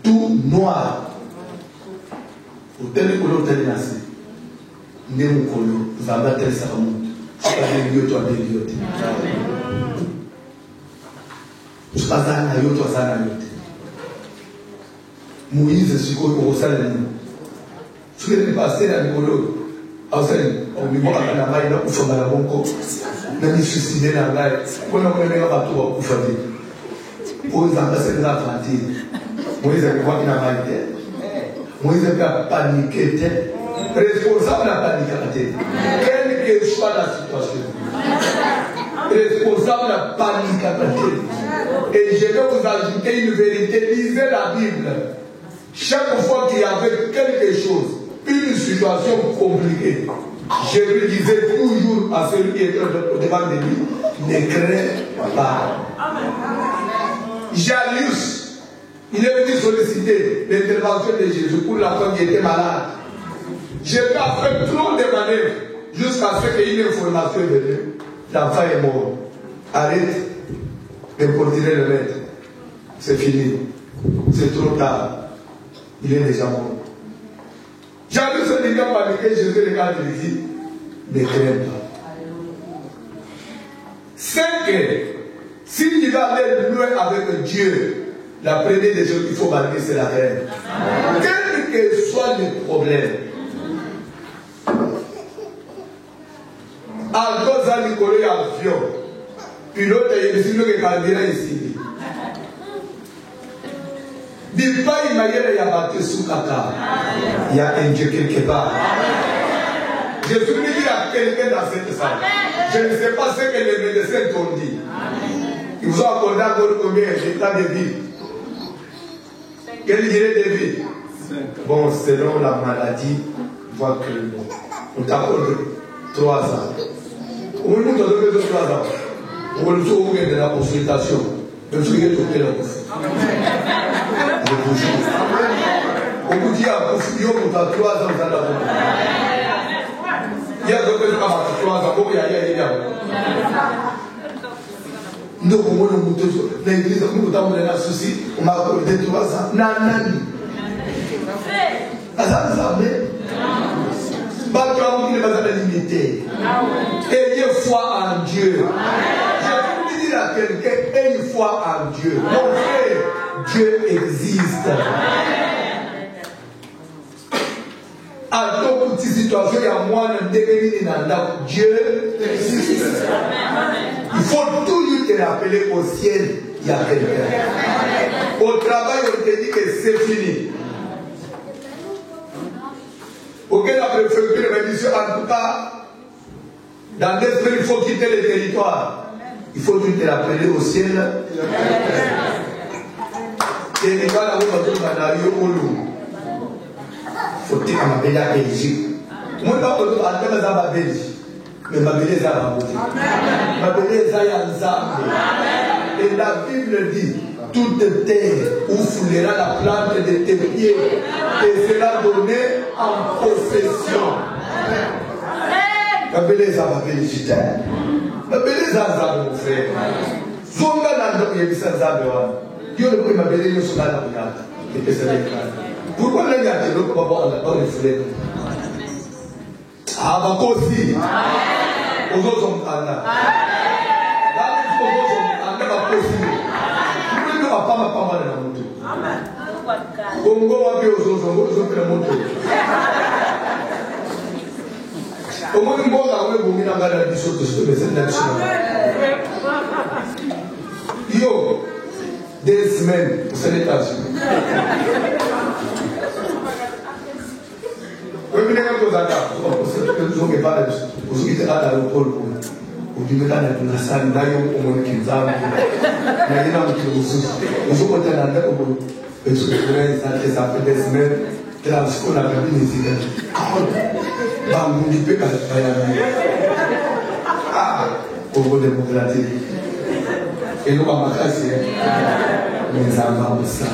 Tout noir. Au tel que l'autre est lancé, nous avons tel savon. Je ne sais pas si tu je ne sais pas si Moïse, c'est ce qu'on a fait. Ce qui est passé dans le Colo, on lui a la main, on fait la bonne côte. On a suicidé la main, on a fait un bateau pour faire. Moïse a fait la fatigue. Moïse a fait la main. Moïse a paniqué. Responsable n'a paniqué. Quelle que soit la situation. Responsable n'a paniqué. Et je vais vous ajouter une vérité. Lisez la Bible. Chaque fois qu'il y avait quelque chose, une situation compliquée, je lui disais toujours à celui qui était devant de lui, ne crains pas. Jairus, il est venu solliciter l'intervention de Jésus pour la femme qui était malade. J'ai fait trop de manœuvres jusqu'à ce qu'il y ait une information venue. L'enfant est mort. Arrête de porter le maître. C'est fini. C'est trop tard. Il est déjà mort. J'avais ce dégât paniqué, je vais regarder ici. Ne crains pas. C'est que si tu vas aller loin avec Dieu, la première des choses qu'il faut marquer, c'est la haine. Quel que soit le problème. À cause de Nicolas avion, pilote et il y a ici. Il y a un Dieu quelque part. Je suis venu dire à quelqu'un dans cette salle. Je ne sais pas ce que les médecins t'ont dit. Ils vous ont accordé encore combien d'états de vie? Quelle durée de vie? Bon, selon la maladie, voit que on t'accorde 3 ans. On nous donne 3 ans. On nous trouve de la consultation. Même si vous êtes au téléphone. Je vous jure. On vous dit à Koufio, on a 3 ans dans la vie. Il y a d'autres gens qui ont 3 ans. Il y a donc, on a monté dans l'église, on a monté dans le souci, on m'a accordé 3 ans. Nanani. Ça nous a amené. Pas de l'amour qui n'est pas limité. Ayez foi en Dieu. Je veux dire à quelqu'un, ayez foi en Dieu. Mon frère, Dieu existe. À toute petite situation, il y a moins de devenir dans Dieu existe. Il faut toujours te rappeler qu'au ciel, il y a quelqu'un. Au travail, on te dit que c'est fini. Auquel la préfecture m'a dit, en tout cas, dans l'esprit, il faut quitter le territoire. Il faut toujours te rappeler au ciel. Territoire, là où on va faut que tu aies la Belgique. Moi, je vais aller à la Belgique. Mais ma Belgique est à la Belgique. Ma Belgique est à la Et la Bible dit, toute terre où foulera la plante de tes pieds et sera donnée en possession. Ma Belgique est à la Belgique. Ma Belgique Zaza, mon frère. Zonga Nando, il y a des Zaza. Dieu ne peut pas m'appeler sur la table. Pourquoi les gars, tu ne peux pas voir dans les fleurs? Ah, ma aussi. Aux autres, on a. Là, aux autres, on a ma possible. Je ne peux pas mal dans mon tour. Congo, on a aux autres, on a mon tour. Au moins, on a un peu de choses de cette nation. Yo, des semaines pour cette étation. Oui, mais les gens qui ont été là, vous avez été là dans le pôle pour vous dire que la salle n'a pas eu de temps. Il y a des gens qui ont été là pour vous dire que ça fait des semaines que la school a perdu les idées. Vous dites que ah, au bout de démocratie. Et nous, on va casser. Mais ça va aussi.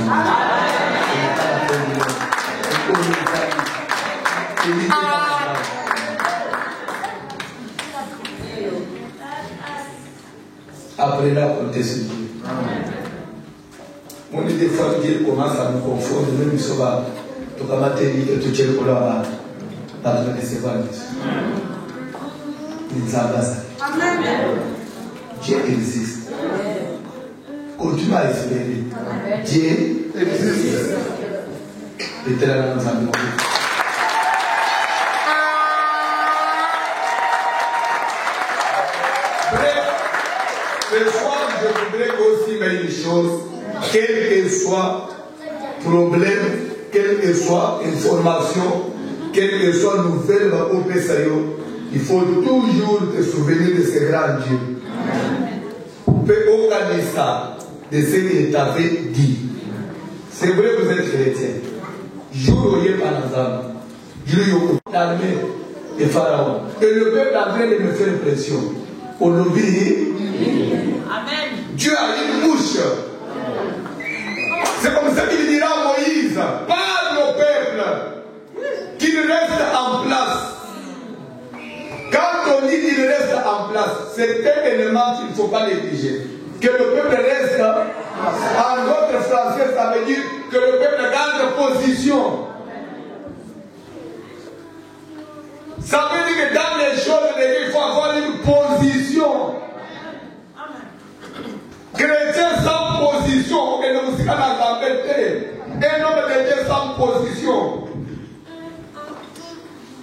Après là, on te suit. On est des fois qui commencent à nous confondre, même si on va tout mater et tout tirer pour la pas de décevoir. Ils avancent. Dieu existe. Continue à espérer. Dieu existe. L'éternel nous a demandé. Ce soir, je voudrais aussi mettre une chose, quel que soit problème, quelle que soit information, quelle que soit nouvelle, il faut toujours te souvenir de ce grand Dieu. On peut organiser ça de ce qu'il t'avait dit. C'est vrai que vous êtes chrétien. Jour où il y a pas d'ensemble, jour où il y a l'armée de Pharaon. Et le peuple est en train de me faire pression. On l'obéit. Amen. Dieu a une bouche. C'est comme ça qu'il dira à Moïse, parle au peuple qu'il reste en place. Quand on dit qu'il reste en place, c'est un élément qu'il ne faut pas négliger. Que le peuple reste, en notre français, ça veut dire que le peuple garde position. Ça veut dire que dans les choses de Dieu, il faut avoir une position. Chrétien sans position, on ne vous pas dans la vérité. Un homme de Dieu sans position.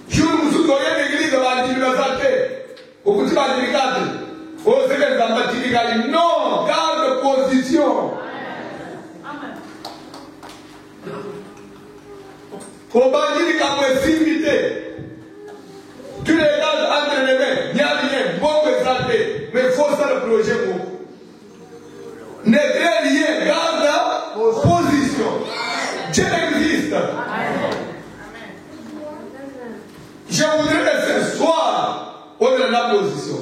Je vous souviens de l'église de la Divinité. Au bout de la Divinité. Au secret de la Divinité. Non, garde position. Au bas de la possibilité. Tu les gardes entre les mains, il n'y a rien, bon exalté, mais il faut ça le projet beaucoup. Ne crée rien, garde la position. Dieu existe. Je voudrais que ce soir, au-delà de la position,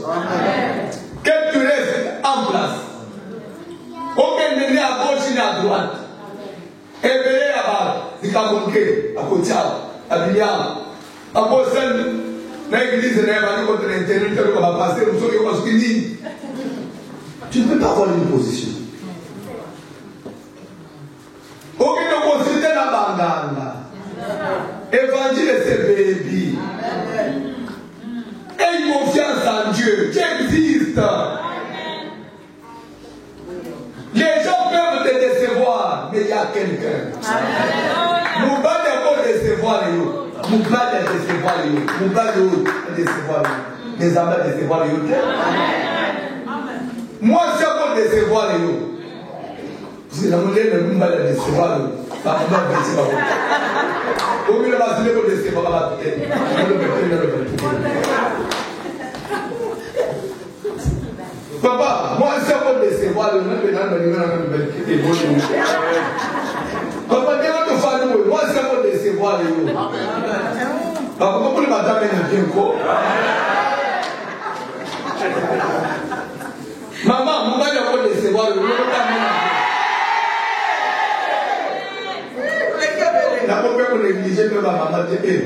que tu restes en place. Aucun n'est à gauche ni à droite. Et venez là-bas, il a montré à côté, à Bignam, à Boston. L'église n'est pas contre l'intérieur, on va passer, tu ne peux pas avoir une position. Aucune opposition à la banganga. Évangile c'est baby. Aie confiance en Dieu. Dieu existe. Les gens peuvent te décevoir, mais il y a quelqu'un. Nous pas d'abord décevoir les autres. Nous pas décevoir les autres. Nous pas décevoir les autres. Les amis décevoir les autres. Moi, c'est pour décevoir les autres. Parce que la monnaie ne peut pas décevoir les autres. Ça ne peut pas décevoir les autres. Au milieu de la journée, pour décevoir la tête. Papa, moi, c'est pour décevoir les autres. Papa, tu vas faire moi, c'est pour décevoir les autres. Papa, pourquoi madame est bien quoi? Maman, mon père va décevoir les autres. La première qu'on négligeait, même ma maman était.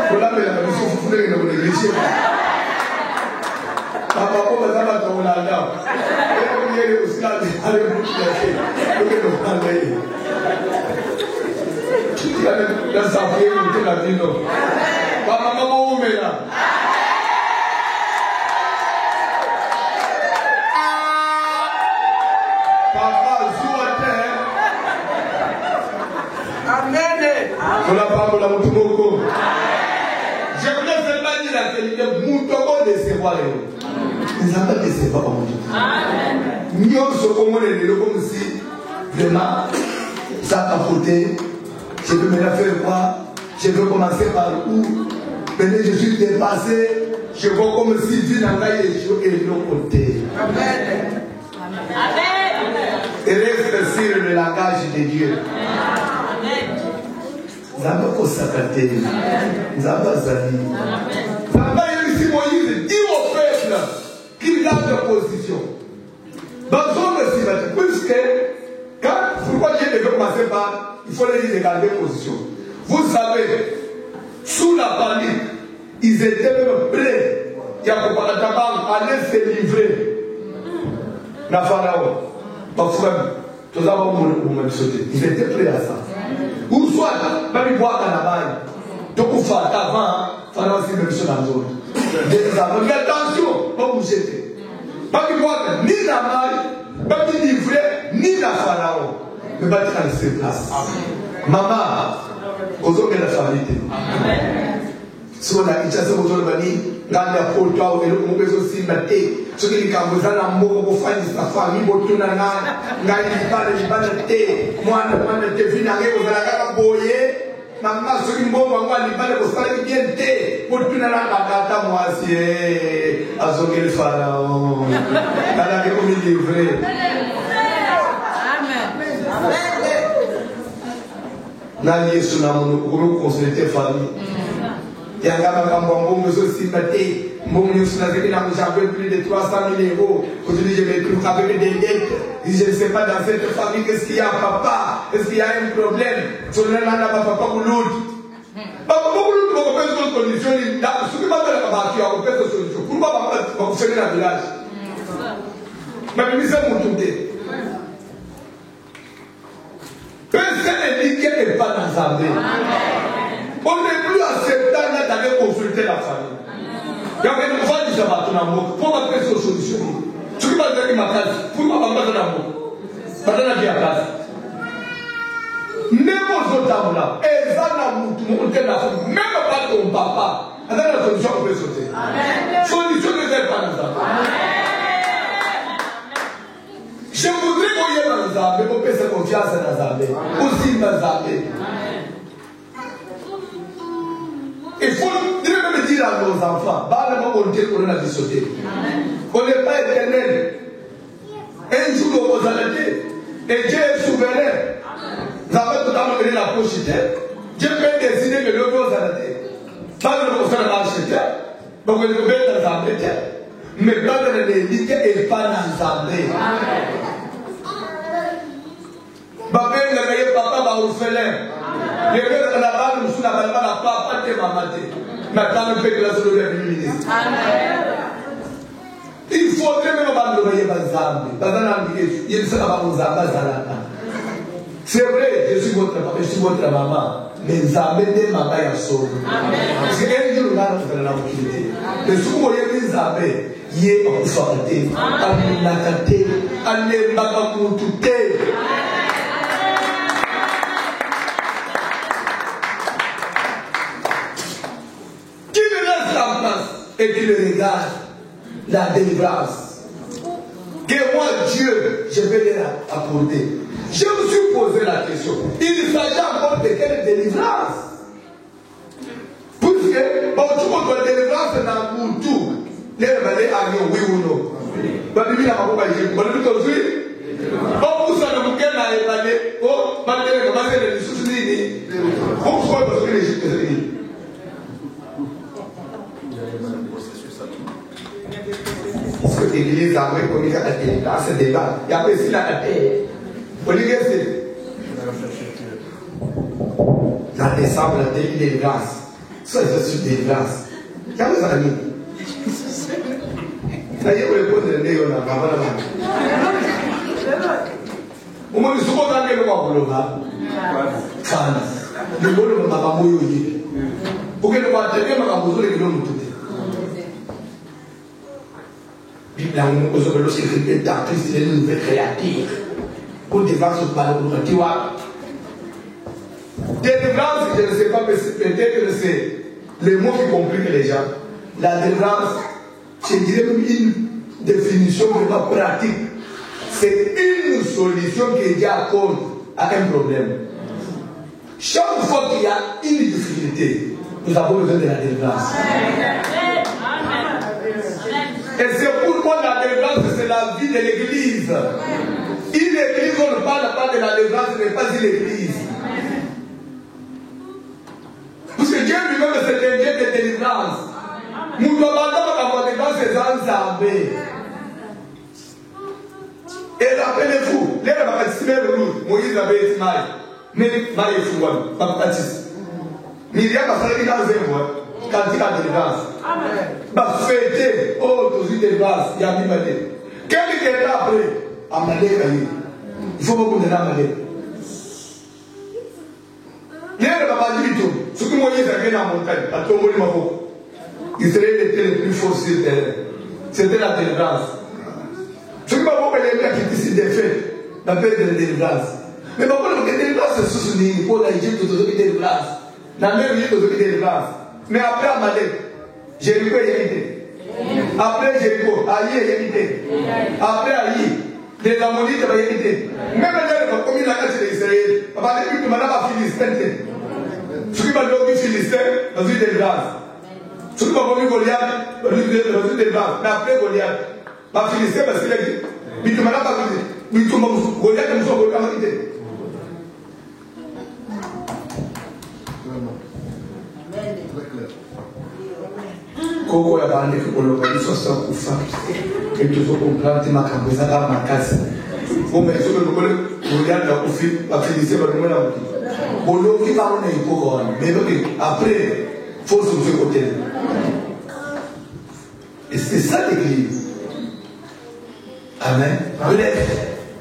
Pour la mission, vous voulez que vous négligez. Je voulais seulement dire la vérité, Moutogo décevoir les autres. Nous n'avons pas décevoir comme Moutogo. Nous sommes comme si vraiment ça a apporté. Je peux me la faire quoi? Je veux commencer par où? Maintenant je suis dépassé. Je vois comme si Dieu n'a pas échoué et de l'autre côté. Amen. Et reste sur le langage de Dieu. Nous avons consacré. Nous avons zali. Nous avons ici Moïse dit au peuple qu'il garde la position. Puisque, pourquoi Dieu devait commencer par, il faut les dire de garder position. Vous savez, sous la panique, ils étaient même prêts. Il y a un aller se livrer. La Pharaon, ils étaient prêts à ça. Ou soit, même boire à la balle. Donc, vous faites avant, Pharaon s'est même sur la zone. Mais attention, pas vous jeter. Pas boire ni la balle, pas livrer, ni la Pharaon. Mais pas dans ces places. Maman, aux hommes de la famille. Si on a une chasse aux hommes, dans la photo, et le mauvais aussi, ce qui est comme vous allez en mot pour faire sa famille, pour tout le monde, moi, te finaler, vous allez à boyer, maman, ce qui m'a dit, vous allez bien te, pour tout le monde, moi, c'est à ce que le pharaon, à la réunion livrée. N'allez sur la monnaie, pour consulter famille. Il y a un gars qui aussi maté. J'avais plus de 300 000 euros. Aujourd'hui, je me trouve avec des dettes. Je ne sais pas dans cette famille qu'est-ce qu'il y a, papa. Est-ce qu'il y a un problème? Je ne sais pas, papa, pour l'autre. Papa, pour l'autre, on peut faire une condition. Ce qui va faire la bâtue, on peut faire une solution. Pourquoi on fait dans le village? Mais c'est mon tour. Personne ne dit qu'il n'est pas dans sa vie. On n'est plus acceptant d'aller consulter la famille. Il y a une fois qui s'est battu dans le monde. Pourquoi faire cette solution? Ce qui va faire ma place, pourquoi pas battre dans le monde? Pas dans la vie à place. Même aux autres là, et ça n'a même pas ton papa. Dans la solution, on peut sauter. Solution ne fait pas dans ça. Je voudrais qu'on y ait dans Zambé, qu'on puisse faire confiance dans Zambé. Aussi dans Zambé. Il faut même dire à nos enfants, on a dit sauter. On n'est pas éternel. Un jour, on va aller. Et Dieu est souverain. Nous avons tout à l'heure la poche. Dieu peut décider que le gros a été. Pas de nous faire l'acheter. Donc, on peut être dans la terre. Mais pas de l'éditer et pas dans l'assemblée. Papa, va orphelin. Les gars de la balle, nous sommes la papa de maman. Maintenant, le peuple de la Zambie est ministre. Il faudrait même pas nous voyer dans Zambie. Il ne sera pas aux Zambie. C'est vrai, je suis votre papa, je suis votre maman. Mais Zambie est ma mère à sauver. Parce qu'un jour, nous allons faire la mobilité. Mais si vous voyez les Zambie, il y a un forté, un nakaté, un nembakamoutouté. Et qui le regarde, la délivrance. Que moi, Dieu, je vais les apporter. Je me suis posé la question. Il s'agit encore de quelle délivrance? Puisque, bon, tout le monde doit délivrance dans tout. Les révélés à oui ou non. Bah, lui, il a pas dit, bah, lui, comme ça, oh, vous savez, vous qu'elle a évalué, oh, maintenant, vous avez des soucis, pourquoi parce que les Égyptes sont unis? L'église a reconnu la délivrance, c'est débat. Il y a aussi la terre. Vous voyez ce que c'est? La descente, la délivrance. Ça, c'est une délivrance. Il y a des amis. D'ailleurs, vous répondez le nez, on a pas mal. Au moins, nous sommes dans le monde. Fans. Le monde m'a pas mouillé. Pour que le monde ait ma besoin de l'homme tout. Bible, on a besoin de l'écriture d'actrice, de nouvelles créatives. Pour défendre ce parole, tu vois. Délivrance, je ne sais pas, peut-être que c'est le mot qui complique les gens. La délivrance, je dirais même une définition vraiment pratique. C'est une solution qui est à cause à un problème. Chaque fois qu'il y a une difficulté, nous avons besoin de la délivrance. Et c'est pourquoi la délivrance, c'est la vie de l'église. Une église, on ne parle pas de la délivrance, ce n'est pas une église. Parce que Dieu lui-même, c'est un Dieu de délivrance. Nous ne demandons pas la délivrance, c'est un Zambé. Et rappelez-vous, les gens Moïse avait été mal. Mais mal est fou, pas baptiste. Myriam a fallu dans un mois, quand il a délivrance. Bah, fêter, oh, tous les délivrances, il y a mis ma tête. Quelqu'un est là après, à Malé, il faut beaucoup de Malé. Il y a un dit tout. Ce que Moïse a fait dans la montagne, à tomber ma peau. Israël était le plus fort sur terre. C'était la délivrance. Ce que ma peau est là qui décide des faits, la paix de la délivrance. Mais par contre, la délivrance, c'est sous-souligné pour l'Égypte, tout ce qui est délivrance. Dans la même Égypte, tout ce qui est délivrance. Mais après Amalek, Jéricho est hérité. Après Jéricho, Aïe est hérité. Après Aïe, les Ammonites sont hérités. Même là, comme il a caché l'Israël, on va dire que tu m'as pas Philistin. Ce qui m'a dit Philistin, dans une délivrance. Ce qui m'a dit Goliath, dans une délivrance. Mais après Goliath, ma Philistin, parce qu'il a dit, mais tu m'as pas dit, mais tu m'as dit, Goliath, nous sommes Goliath. Koko ya bande kulobaliswa sa kufa etuzokomplante makambo ezaka makasi bombe soki lokole kolianda kufi bafilise balongwe na moki boloki bango na ekoko wana mais après faut se côté. Et c'est ça l'église. Amen.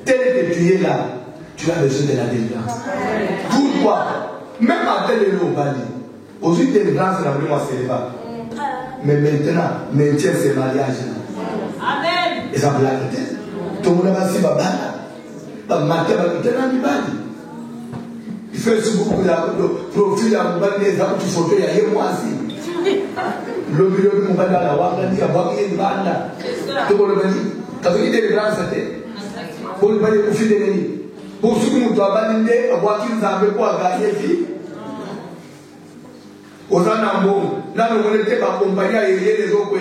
Tel que tu es là, tu as besoin de la délivrance. Pourquoi? Même à tel et l'eau bali aujourd'hui délivrance la vraiment c'est pas. Mais maintenant, maintient ces mariages-là. Amen. Et ça blague. Tout le monde va s'y battre. Il fait beaucoup de profil à mon des gens qui sont faits à moi aussi. Le bureau de mon bande à la Wagani, à Wagani, une bande. Tout le monde va dire, quand il est grand, c'était pour le bande de profil de l'ennemi. Pour ceux qui nous doivent balayer, à Wagani, nous avons quoi gagner vie. Aux Anambons, là nous n'était pas accompagné à érier les eaux.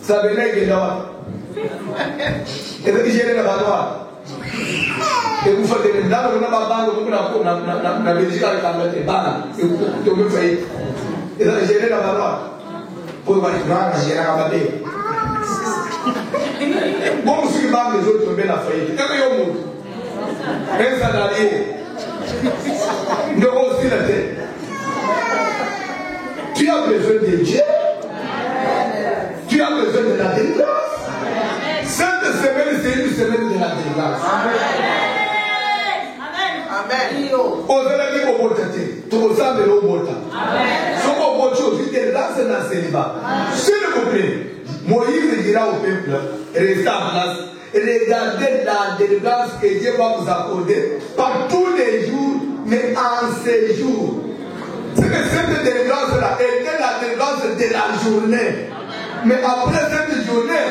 Ça venait que là. Et puis j'ai la banoire. Et vous faites des là, on n'a pas banque, on a Belgique avec la mette, et vous me faites. Et là j'ai la banoire. Pour voir les grands, j'ai la rabatée. Bon, ceux qui parlent les autres sont bien la faillite. Qu'est-ce qu'il y a au monde? Un salarié. Ne aussi la tête. Tu as besoin de Dieu. Tu as besoin de la délivrance. Cette semaine, c'est une semaine de la délivrance. Amen. Aux élèves au Botate, tout le sang de l'eau Bota. Ce qu'on peut chose, délivrance dans le célibat. S'il vous plaît, Moïse dira au peuple, restez en place. Regardez la délivrance que Dieu va vous accorder, pas tous les jours, mais en ces jours. C'est que cette délivrance-là était la délivrance de la journée. Mais après cette journée,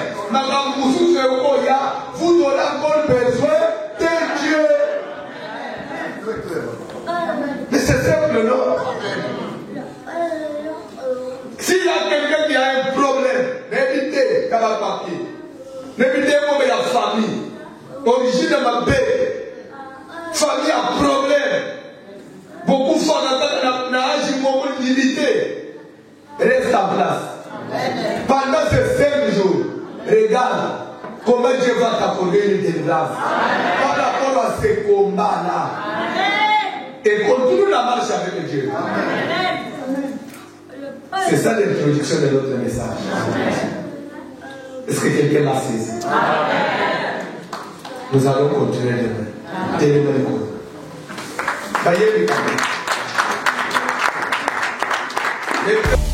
vous aurez encore besoin de Dieu. Mais c'est simple, non? S'il y a quelqu'un qui a un problème, n'évitez qu'à ma papier. N'évitez pas la famille. Origine de ma paix. Famille a problème. Beaucoup de fois, on a agi comme limité. Reste en place. Pendant ces 5 jours, regarde comment Dieu va t'accorder une délivrance. Par rapport à ces combats-là. Et continue la marche avec Dieu. C'est ça l'introduction de notre message. Est-ce que quelqu'un l'a saisi? Nous allons continuer demain. Amen.